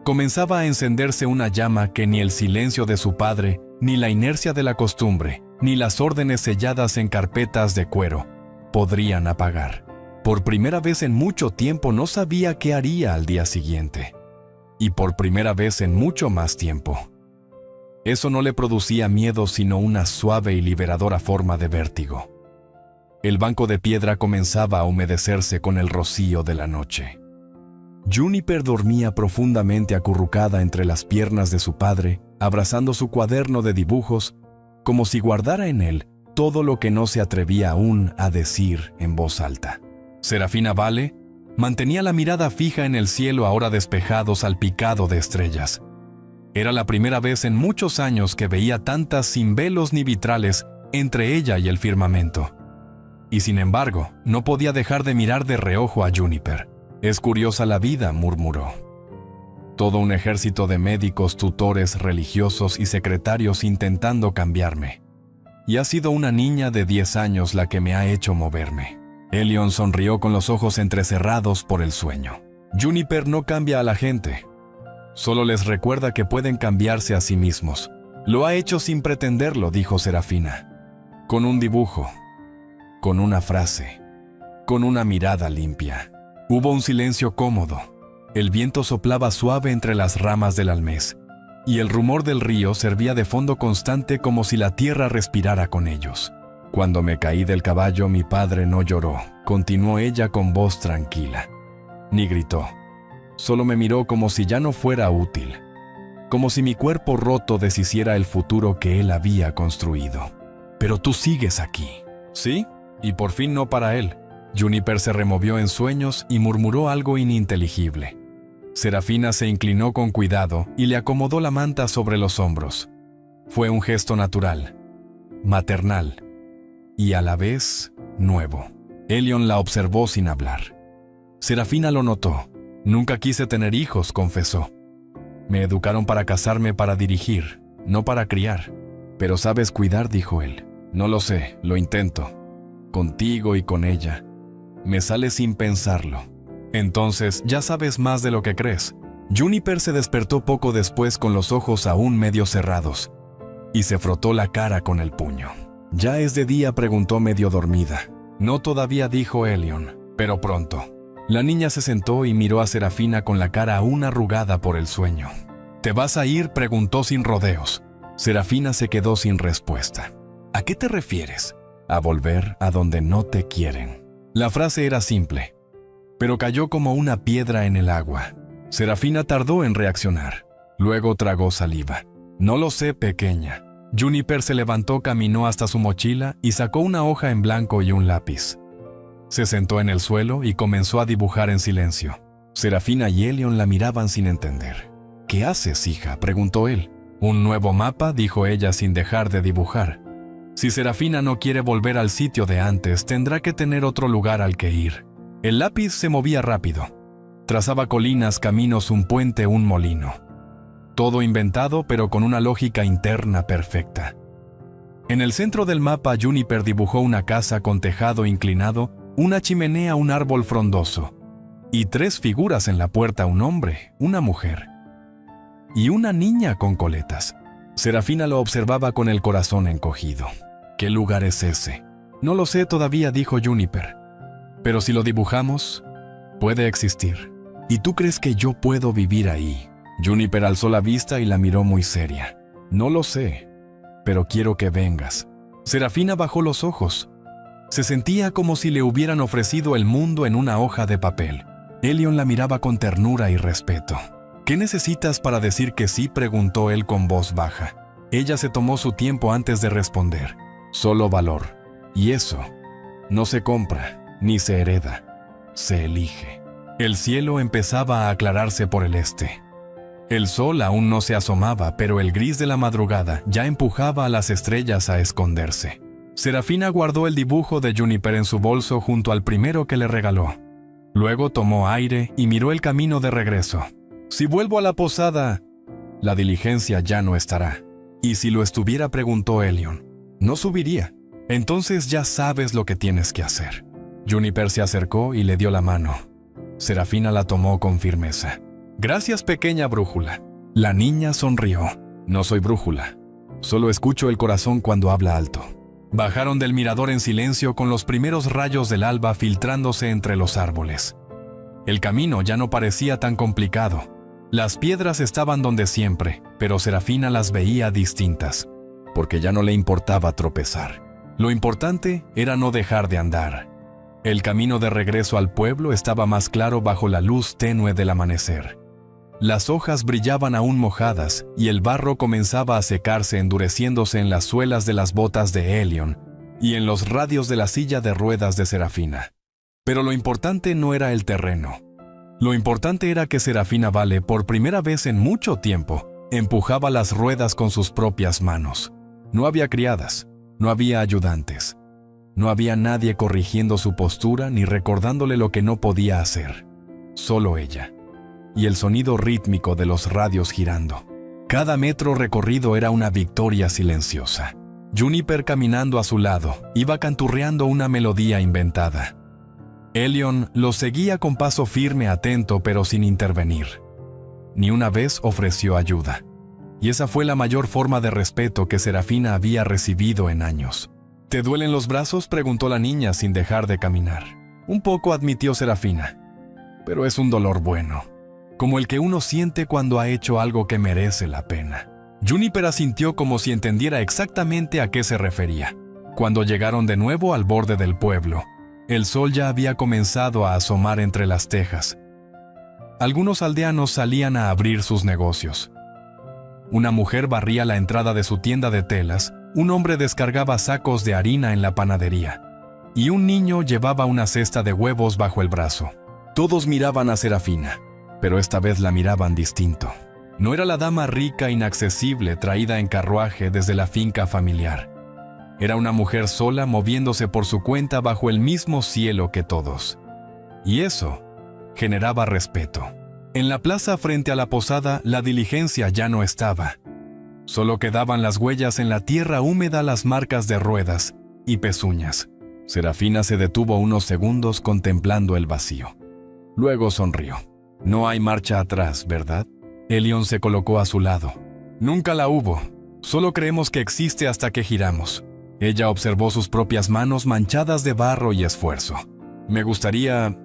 Speaker 1: comenzaba a encenderse una llama que ni el silencio de su padre, ni la inercia de la costumbre, ni las órdenes selladas en carpetas de cuero podrían apagar. Por primera vez en mucho tiempo no sabía qué haría al día siguiente. Y por primera vez en mucho más tiempo. Eso no le producía miedo, sino una suave y liberadora forma de vértigo. El banco de piedra comenzaba a humedecerse con el rocío de la noche. Juniper dormía profundamente acurrucada entre las piernas de su padre, abrazando su cuaderno de dibujos, como si guardara en él todo lo que no se atrevía aún a decir en voz alta. Serafina Vale mantenía la mirada fija en el cielo ahora despejado, salpicado de estrellas. Era la primera vez en muchos años que veía tantas sin velos ni vitrales entre ella y el firmamento. Y sin embargo, no podía dejar de mirar de reojo a Juniper. «Es curiosa la vida», murmuró. «Todo un ejército de médicos, tutores, religiosos y secretarios intentando cambiarme. Y ha sido una niña de 10 años la que me ha hecho moverme». Elión sonrió con los ojos entrecerrados por el sueño. «Juniper no cambia a la gente. Solo les recuerda que pueden cambiarse a sí mismos. Lo ha hecho sin pretenderlo», dijo Serafina. «Con un dibujo, con una frase, con una mirada limpia». Hubo un silencio cómodo. El viento soplaba suave entre las ramas del almés, y el rumor del río servía de fondo constante como si la tierra respirara con ellos. «Cuando me caí del caballo, mi padre no lloró», continuó ella con voz tranquila. Ni gritó. Solo me miró como si ya no fuera útil, como si mi cuerpo roto deshiciera el futuro que él había construido. «Pero tú sigues aquí». «Sí, y por fin no para él». Juniper se removió en sueños y murmuró algo ininteligible. Serafina se inclinó con cuidado y le acomodó la manta sobre los hombros. Fue un gesto natural, maternal y a la vez nuevo. Elión la observó sin hablar. Serafina lo notó. «Nunca quise tener hijos», confesó. «Me educaron para casarme, para dirigir, no para criar». «Pero sabes cuidar», dijo él. «No lo sé, lo intento. Contigo y con ella. Me sale sin pensarlo». «Entonces, ya sabes más de lo que crees». Juniper se despertó poco después con los ojos aún medio cerrados y se frotó la cara con el puño. «¿Ya es de día?», preguntó medio dormida. «No todavía», dijo Elión, «pero pronto». La niña se sentó y miró a Serafina con la cara aún arrugada por el sueño. «¿Te vas a ir?», preguntó sin rodeos. Serafina se quedó sin respuesta. «¿A qué te refieres?». «A volver a donde no te quieren». La frase era simple, pero cayó como una piedra en el agua. Serafina tardó en reaccionar. Luego tragó saliva. «No lo sé, pequeña». Juniper se levantó, caminó hasta su mochila y sacó una hoja en blanco y un lápiz. Se sentó en el suelo y comenzó a dibujar en silencio. Serafina y Elión la miraban sin entender. «¿Qué haces, hija?», preguntó él. «Un nuevo mapa», dijo ella sin dejar de dibujar. Si Serafina no quiere volver al sitio de antes, tendrá que tener otro lugar al que ir. El lápiz se movía rápido. Trazaba colinas, caminos, un puente, un molino. Todo inventado, pero con una lógica interna perfecta. En el centro del mapa, Juniper dibujó una casa con tejado inclinado, una chimenea, un árbol frondoso, y 3 figuras en la puerta: un hombre, una mujer y una niña con coletas. Serafina lo observaba con el corazón encogido. ¿Qué lugar es ese? No lo sé todavía, dijo Juniper. Pero si lo dibujamos, puede existir. ¿Y tú crees que yo puedo vivir ahí? Juniper alzó la vista y la miró muy seria. No lo sé, pero quiero que vengas. Serafina bajó los ojos. Se sentía como si le hubieran ofrecido el mundo en una hoja de papel. Elion la miraba con ternura y respeto. ¿Qué necesitas para decir que sí?, preguntó él con voz baja. Ella se tomó su tiempo antes de responder. Solo valor. Y eso no se compra, ni se hereda. Se elige. El cielo empezaba a aclararse por el este. El sol aún no se asomaba, pero el gris de la madrugada ya empujaba a las estrellas a esconderse. Serafina guardó el dibujo de Juniper en su bolso junto al primero que le regaló. Luego tomó aire y miró el camino de regreso. Si vuelvo a la posada, la diligencia ya no estará. Y si lo estuviera, preguntó Elion, no subiría. Entonces ya sabes lo que tienes que hacer. Juniper se acercó y le dio la mano. Serafina la tomó con firmeza. Gracias, pequeña brújula. La niña sonrió. No soy brújula. Solo escucho el corazón cuando habla alto. Bajaron del mirador en silencio con los primeros rayos del alba filtrándose entre los árboles. El camino ya no parecía tan complicado. Las piedras estaban donde siempre, pero Serafina las veía distintas, porque ya no le importaba tropezar. Lo importante era no dejar de andar. El camino de regreso al pueblo estaba más claro bajo la luz tenue del amanecer. Las hojas brillaban aún mojadas y el barro comenzaba a secarse, endureciéndose en las suelas de las botas de Elion y en los radios de la silla de ruedas de Serafina. Pero lo importante no era el terreno. Lo importante era que Serafina Vale, por primera vez en mucho tiempo, empujaba las ruedas con sus propias manos. No había criadas, no había ayudantes. No había nadie corrigiendo su postura ni recordándole lo que no podía hacer. Solo ella. Y el sonido rítmico de los radios girando. Cada metro recorrido era una victoria silenciosa. Juniper, caminando a su lado, iba canturreando una melodía inventada. Elion lo seguía con paso firme, atento, pero sin intervenir. Ni una vez ofreció ayuda. Y esa fue la mayor forma de respeto que Serafina había recibido en años. ¿Te duelen los brazos?, preguntó la niña sin dejar de caminar. Un poco, admitió Serafina. Pero es un dolor bueno, como el que uno siente cuando ha hecho algo que merece la pena. Juniper asintió como si entendiera exactamente a qué se refería. Cuando llegaron de nuevo al borde del pueblo, el sol ya había comenzado a asomar entre las tejas. Algunos aldeanos salían a abrir sus negocios. Una mujer barría la entrada de su tienda de telas, un hombre descargaba sacos de harina en la panadería, y un niño llevaba una cesta de huevos bajo el brazo. Todos miraban a Serafina, pero esta vez la miraban distinto. No era la dama rica inaccesible traída en carruaje desde la finca familiar. Era una mujer sola moviéndose por su cuenta bajo el mismo cielo que todos. Y eso generaba respeto. En la plaza frente a la posada, la diligencia ya no estaba. Solo quedaban las huellas en la tierra húmeda, las marcas de ruedas y pezuñas. Serafina se detuvo unos segundos contemplando el vacío. Luego sonrió. No hay marcha atrás, ¿verdad? Elion se colocó a su lado. Nunca la hubo. Solo creemos que existe hasta que giramos. Ella observó sus propias manos manchadas de barro y esfuerzo. Me gustaría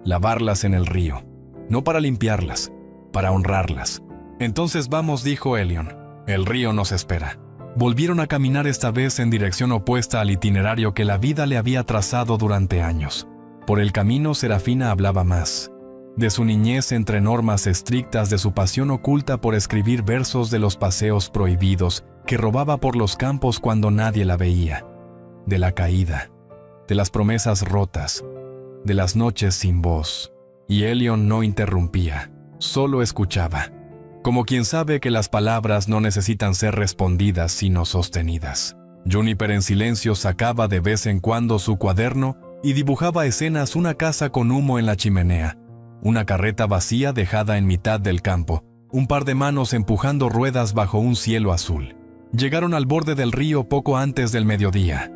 Speaker 1: lavarlas en el río. No para limpiarlas, para honrarlas. Entonces vamos, dijo Elion. El río nos espera. Volvieron a caminar, esta vez en dirección opuesta al itinerario que la vida le había trazado durante años. Por el camino, Serafina hablaba más. De su niñez entre normas estrictas, de su pasión oculta por escribir versos, de los paseos prohibidos que robaba por los campos cuando nadie la veía. De la caída, de las promesas rotas, de las noches sin voz. Y Elion no interrumpía, solo escuchaba. Como quien sabe que las palabras no necesitan ser respondidas sino sostenidas. Juniper en silencio sacaba de vez en cuando su cuaderno y dibujaba escenas: una casa con humo en la chimenea, una carreta vacía dejada en mitad del campo, un par de manos empujando ruedas bajo un cielo azul. Llegaron al borde del río poco antes del mediodía.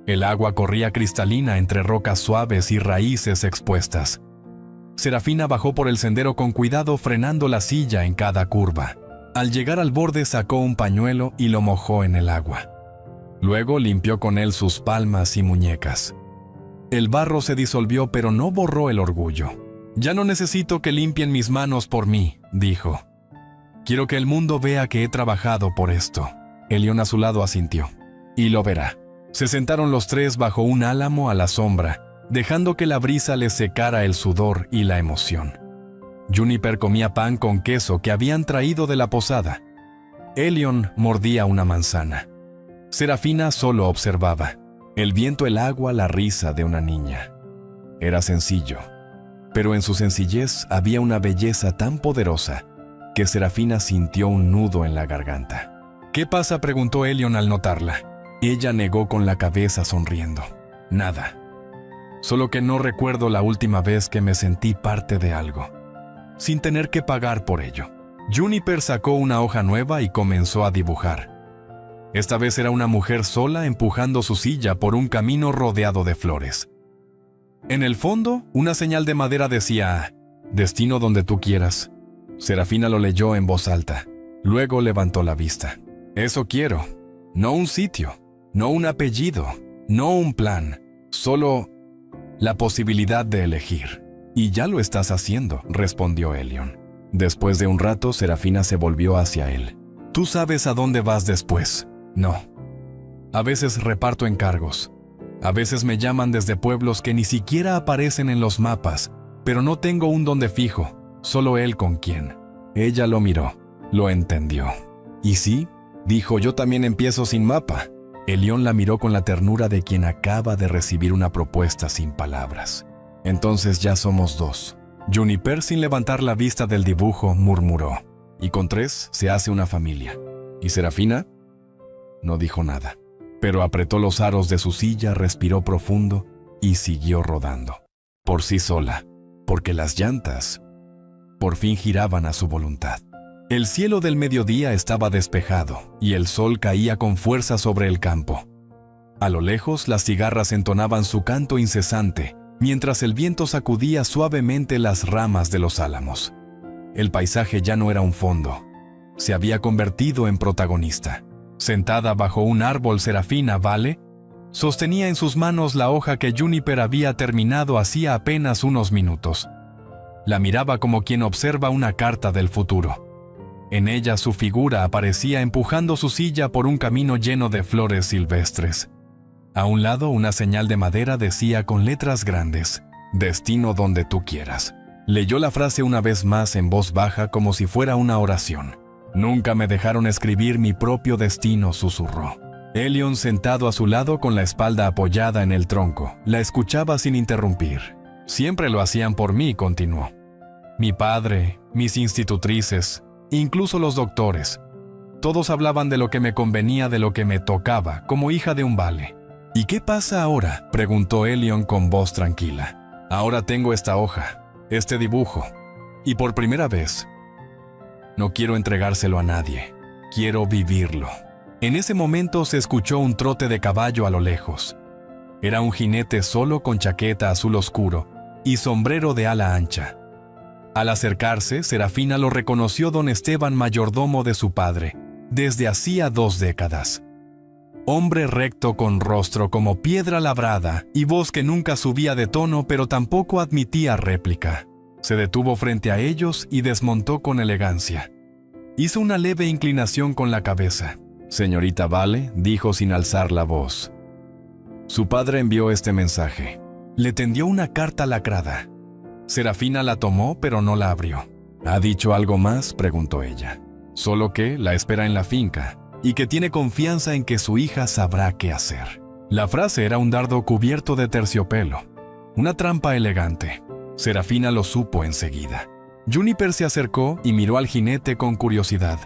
Speaker 1: El agua corría cristalina entre rocas suaves y raíces expuestas. Serafina bajó por el sendero con cuidado, frenando la silla en cada curva. Al llegar al borde sacó un pañuelo y lo mojó en el agua. Luego limpió con él sus palmas y muñecas. El barro se disolvió, pero no borró el orgullo. «Ya no necesito que limpien mis manos por mí», dijo. «Quiero que el mundo vea que he trabajado por esto». Elión a su lado asintió. «Y lo verá». Se sentaron los tres bajo un álamo a la sombra, dejando que la brisa les secara el sudor y la emoción. Juniper comía pan con queso que habían traído de la posada. Elión mordía una manzana. Serafina solo observaba. El viento, el agua, la risa de una niña. Era sencillo, pero en su sencillez había una belleza tan poderosa que Serafina sintió un nudo en la garganta. «¿Qué pasa?», preguntó Elión al notarla. Ella negó con la cabeza sonriendo. «Nada. Solo que no recuerdo la última vez que me sentí parte de algo, sin tener que pagar por ello». Juniper sacó una hoja nueva y comenzó a dibujar. Esta vez era una mujer sola empujando su silla por un camino rodeado de flores. En el fondo, una señal de madera decía: «Destino donde tú quieras». Serafina lo leyó en voz alta. Luego levantó la vista. «Eso quiero. No un sitio, no un apellido, no un plan, solo la posibilidad de elegir». «Y ya lo estás haciendo», respondió Elión. Después de un rato, Serafina se volvió hacia él. «¿Tú sabes a dónde vas después?». «No. A veces reparto encargos. A veces me llaman desde pueblos que ni siquiera aparecen en los mapas, pero no tengo un dónde fijo, solo él con quien». Ella lo miró, lo entendió. «¿Y sí?», dijo, «yo también empiezo sin mapa». Elión la miró con la ternura de quien acaba de recibir una propuesta sin palabras. «Entonces ya somos dos». Juniper, sin levantar la vista del dibujo, murmuró: «Y con tres se hace una familia». ¿Y Serafina? No dijo nada, pero apretó los aros de su silla, respiró profundo y siguió rodando. Por sí sola, porque las llantas por fin giraban a su voluntad. El cielo del mediodía estaba despejado y el sol caía con fuerza sobre el campo. A lo lejos, las cigarras entonaban su canto incesante, mientras el viento sacudía suavemente las ramas de los álamos. El paisaje ya no era un fondo, se había convertido en protagonista. Sentada bajo un árbol, Serafina Vale sostenía en sus manos la hoja que Juniper había terminado hacía apenas unos minutos. La miraba como quien observa una carta del futuro. En ella su figura aparecía empujando su silla por un camino lleno de flores silvestres. A un lado, una señal de madera decía con letras grandes: «Destino donde tú quieras». Leyó la frase una vez más en voz baja como si fuera una oración. «Nunca me dejaron escribir mi propio destino», susurró. Elión, sentado a su lado con la espalda apoyada en el tronco, la escuchaba sin interrumpir. «Siempre lo hacían por mí», continuó. «Mi padre, mis institutrices, incluso los doctores. Todos hablaban de lo que me convenía, de lo que me tocaba, como hija de un vale». «¿Y qué pasa ahora?», preguntó Elión con voz tranquila. «Ahora tengo esta hoja, este dibujo, y por primera vez no quiero entregárselo a nadie, quiero vivirlo». En ese momento se escuchó un trote de caballo a lo lejos. Era un jinete solo con chaqueta azul oscuro y sombrero de ala ancha. Al acercarse, Serafina lo reconoció: don Esteban, mayordomo de su padre, desde hacía 2 décadas. Hombre recto con rostro como piedra labrada y voz que nunca subía de tono pero tampoco admitía réplica. Se detuvo frente a ellos y desmontó con elegancia. Hizo una leve inclinación con la cabeza. «Señorita Vale», dijo sin alzar la voz. «Su padre envió este mensaje». Le tendió una carta lacrada. Serafina la tomó pero no la abrió. «¿Ha dicho algo más?», preguntó ella. «Solo que la espera en la finca y que tiene confianza en que su hija sabrá qué hacer». La frase era un dardo cubierto de terciopelo, una trampa elegante. Serafina lo supo enseguida. Juniper se acercó y miró al jinete con curiosidad.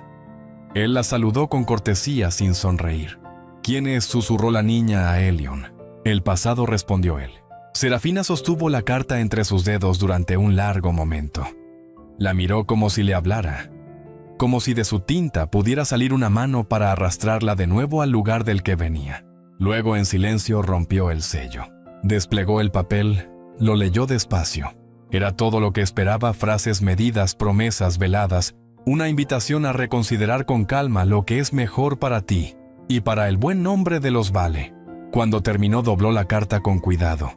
Speaker 1: Él la saludó con cortesía sin sonreír. ¿Quién es?, susurró la niña a Elion. El pasado, respondió él. Serafina sostuvo la carta entre sus dedos durante un largo momento. La miró como si le hablara, como si de su tinta pudiera salir una mano para arrastrarla de nuevo al lugar del que venía. Luego, en silencio, rompió el sello. Desplegó el papel, lo leyó despacio. Era todo lo que esperaba: frases medidas, promesas veladas, una invitación a reconsiderar con calma lo que es mejor para ti y para el buen nombre de los Vale. Cuando terminó, dobló la carta con cuidado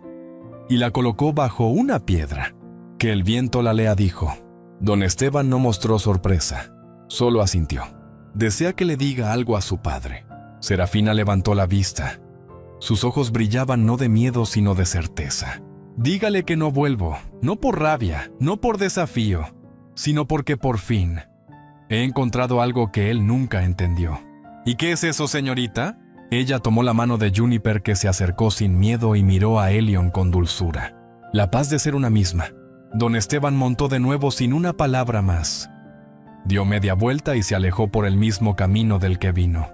Speaker 1: y la colocó bajo una piedra. Que el viento la lea, dijo. Don Esteban no mostró sorpresa, solo asintió. Desea que le diga algo a su padre. Serafina levantó la vista. Sus ojos brillaban no de miedo sino de certeza. Dígale que no vuelvo, no por rabia, no por desafío, sino porque por fin he encontrado algo que él nunca entendió. ¿Y qué es eso, señorita? Ella tomó la mano de Juniper, que se acercó sin miedo y miró a Elion con dulzura. La paz de ser una misma. Don Esteban montó de nuevo sin una palabra más. Dio media vuelta y se alejó por el mismo camino del que vino.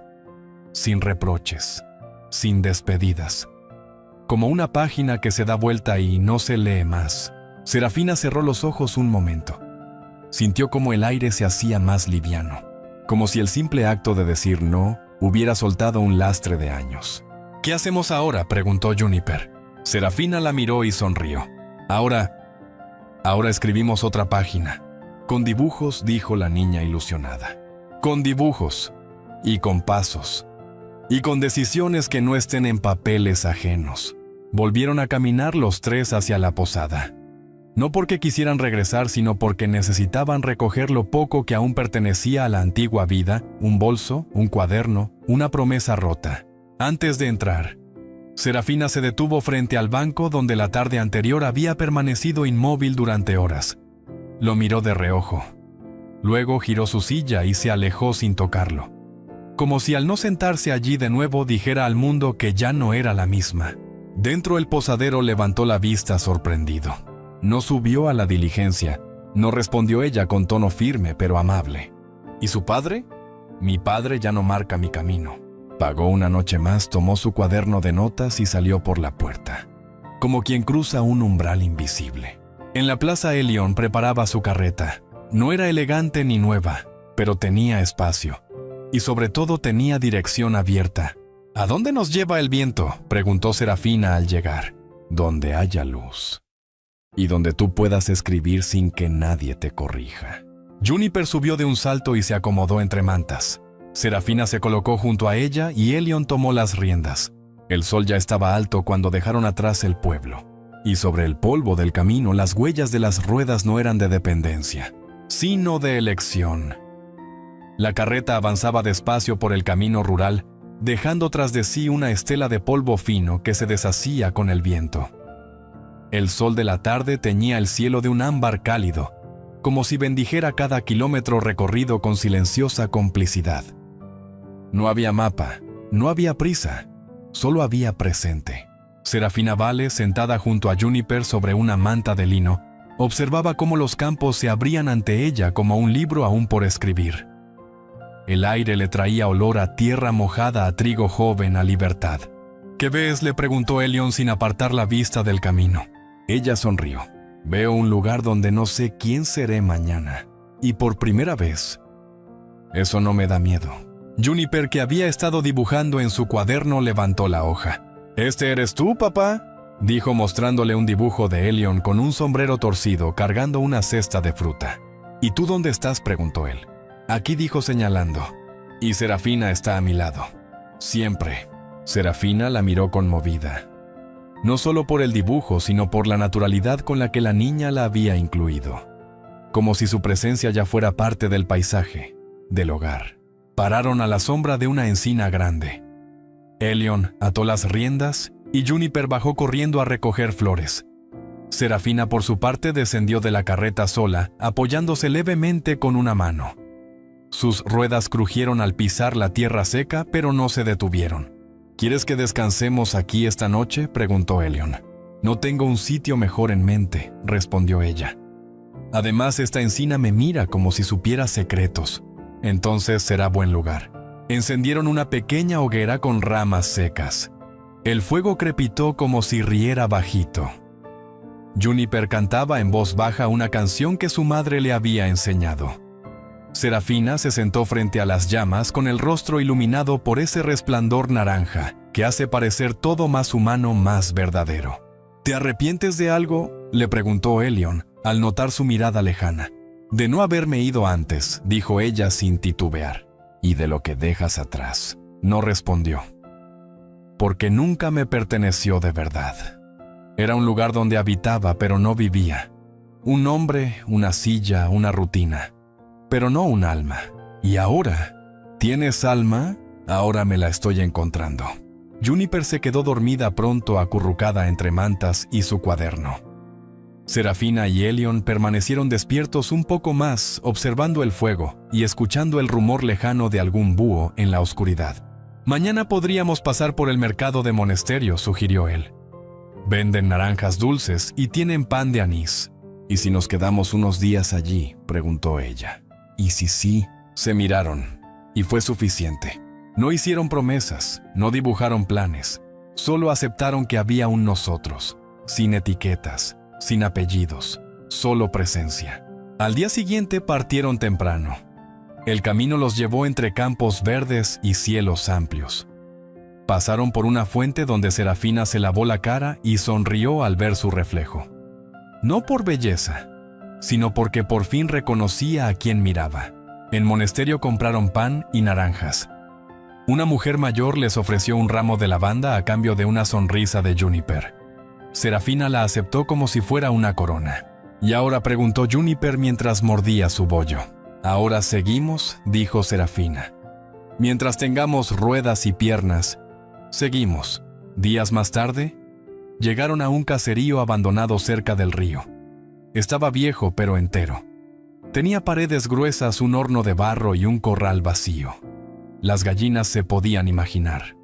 Speaker 1: Sin reproches, sin despedidas. Como una página que se da vuelta y no se lee más. Serafina cerró los ojos un momento. Sintió como el aire se hacía más liviano, como si el simple acto de decir no hubiera soltado un lastre de años. ¿Qué hacemos ahora?, preguntó Juniper. Serafina la miró y sonrió. Ahora escribimos otra página. Con dibujos, dijo la niña ilusionada. Con dibujos, y con pasos, y con decisiones que no estén en papeles ajenos. Volvieron a caminar los tres hacia la posada. No porque quisieran regresar, sino porque necesitaban recoger lo poco que aún pertenecía a la antigua vida: un bolso, un cuaderno, una promesa rota. Antes de entrar, Serafina se detuvo frente al banco donde la tarde anterior había permanecido inmóvil durante horas. Lo miró de reojo. Luego giró su silla y se alejó sin tocarlo, como si al no sentarse allí de nuevo dijera al mundo que ya no era la misma. Dentro el posadero levantó la vista sorprendido. No subió a la diligencia. No, respondió ella con tono firme pero amable. ¿Y su padre? Mi padre ya no marca mi camino. Pagó una noche más, tomó su cuaderno de notas y salió por la puerta, como quien cruza un umbral invisible. En la plaza Elion preparaba su carreta. No era elegante ni nueva, pero tenía espacio. Y sobre todo tenía dirección abierta. ¿A dónde nos lleva el viento?, preguntó Serafina al llegar. Donde haya luz. Y donde tú puedas escribir sin que nadie te corrija. Juniper subió de un salto y se acomodó entre mantas. Serafina se colocó junto a ella y Elion tomó las riendas. El sol ya estaba alto cuando dejaron atrás el pueblo. Y sobre el polvo del camino las huellas de las ruedas no eran de dependencia, sino de elección. La carreta avanzaba despacio por el camino rural, dejando tras de sí una estela de polvo fino que se deshacía con el viento. El sol de la tarde teñía el cielo de un ámbar cálido, como si bendijera cada kilómetro recorrido con silenciosa complicidad. No había mapa, no había prisa, solo había presente. Serafina Vale, sentada junto a Juniper sobre una manta de lino, observaba cómo los campos se abrían ante ella como un libro aún por escribir. El aire le traía olor a tierra mojada, a trigo joven, a libertad. ¿Qué ves?, le preguntó Elion sin apartar la vista del camino. Ella sonrió. Veo un lugar donde no sé quién seré mañana. Y por primera vez. Eso no me da miedo. Juniper, que había estado dibujando en su cuaderno, levantó la hoja. ¿Este eres tú, papá?, dijo mostrándole un dibujo de Elion con un sombrero torcido cargando una cesta de fruta. ¿Y tú dónde estás?, preguntó él. Aquí, dijo señalando. Y Serafina está a mi lado. Siempre. Serafina la miró conmovida. No solo por el dibujo, sino por la naturalidad con la que la niña la había incluido. Como si su presencia ya fuera parte del paisaje, del hogar. Pararon a la sombra de una encina grande. Elion ató las riendas y Juniper bajó corriendo a recoger flores. Serafina, por su parte, descendió de la carreta sola, apoyándose levemente con una mano. Sus ruedas crujieron al pisar la tierra seca, pero no se detuvieron. ¿Quieres que descansemos aquí esta noche?, preguntó Elion. No tengo un sitio mejor en mente, respondió ella. Además, esta encina me mira como si supiera secretos. Entonces será buen lugar. Encendieron una pequeña hoguera con ramas secas. El fuego crepitó como si riera bajito. Juniper cantaba en voz baja una canción que su madre le había enseñado. Serafina se sentó frente a las llamas con el rostro iluminado por ese resplandor naranja que hace parecer todo más humano, más verdadero. ¿Te arrepientes de algo?, le preguntó Elion, al notar su mirada lejana. De no haberme ido antes, dijo ella sin titubear. Y de lo que dejas atrás, no respondió. Porque nunca me perteneció de verdad. Era un lugar donde habitaba, pero no vivía. Un nombre, una silla, una rutina. Pero no un alma. Y ahora, ¿tienes alma? Ahora me la estoy encontrando. Juniper se quedó dormida pronto acurrucada entre mantas y su cuaderno. Serafina y Elion permanecieron despiertos un poco más, observando el fuego y escuchando el rumor lejano de algún búho en la oscuridad. Mañana podríamos pasar por el mercado de Monesterio, sugirió él. Venden naranjas dulces y tienen pan de anís. ¿Y si nos quedamos unos días allí?, preguntó ella. ¿Y si sí? Se miraron, y fue suficiente. No hicieron promesas, no dibujaron planes, solo aceptaron que había un nosotros, sin etiquetas, sin apellidos, solo presencia. Al día siguiente partieron temprano. El camino los llevó entre campos verdes y cielos amplios. Pasaron por una fuente donde Serafina se lavó la cara y sonrió al ver su reflejo. No por belleza, sino porque por fin reconocía a quien miraba. En Monesterio compraron pan y naranjas. Una mujer mayor les ofreció un ramo de lavanda a cambio de una sonrisa de Juniper. Serafina la aceptó como si fuera una corona. ¿Y ahora?, preguntó Juniper mientras mordía su bollo. «Ahora seguimos», dijo Serafina. «Mientras tengamos ruedas y piernas, seguimos». Días más tarde, llegaron a un caserío abandonado cerca del río. Estaba viejo pero entero. Tenía paredes gruesas, un horno de barro y un corral vacío. Las gallinas se podían imaginar.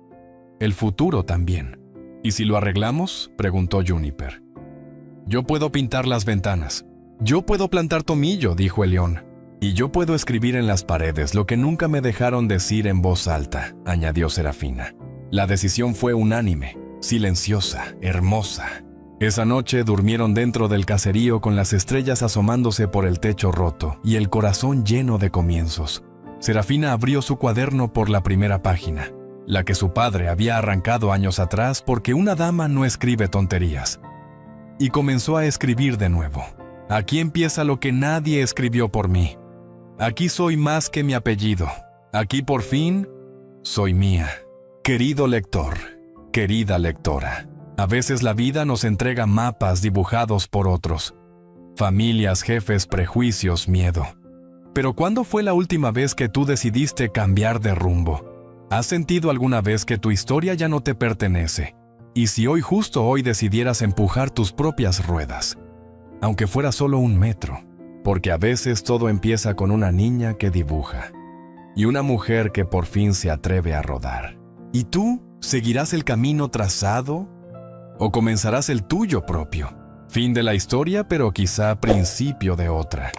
Speaker 1: El futuro también. «¿Y si lo arreglamos?», preguntó Juniper. «Yo puedo pintar las ventanas. Yo puedo plantar tomillo», dijo el león. «Y yo puedo escribir en las paredes lo que nunca me dejaron decir en voz alta», añadió Serafina. La decisión fue unánime, silenciosa, hermosa. Esa noche durmieron dentro del caserío con las estrellas asomándose por el techo roto y el corazón lleno de comienzos. Serafina abrió su cuaderno por la primera página, la que su padre había arrancado años atrás porque una dama no escribe tonterías. Y comenzó a escribir de nuevo. «Aquí empieza lo que nadie escribió por mí. Aquí soy más que mi apellido. Aquí por fin soy mía. Querido lector, querida lectora, a veces la vida nos entrega mapas dibujados por otros. Familias, jefes, prejuicios, miedo. Pero ¿cuándo fue la última vez que tú decidiste cambiar de rumbo? ¿Has sentido alguna vez que tu historia ya no te pertenece? Y si hoy, justo hoy, decidieras empujar tus propias ruedas, aunque fuera solo 1 metro, porque a veces todo empieza con una niña que dibuja y una mujer que por fin se atreve a rodar. ¿Y tú seguirás el camino trazado o comenzarás el tuyo propio? Fin de la historia, pero quizá principio de otra.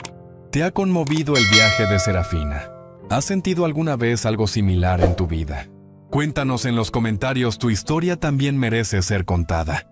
Speaker 1: ¿Te ha conmovido el viaje de Serafina? ¿Has sentido alguna vez algo similar en tu vida? Cuéntanos en los comentarios, tu historia también merece ser contada.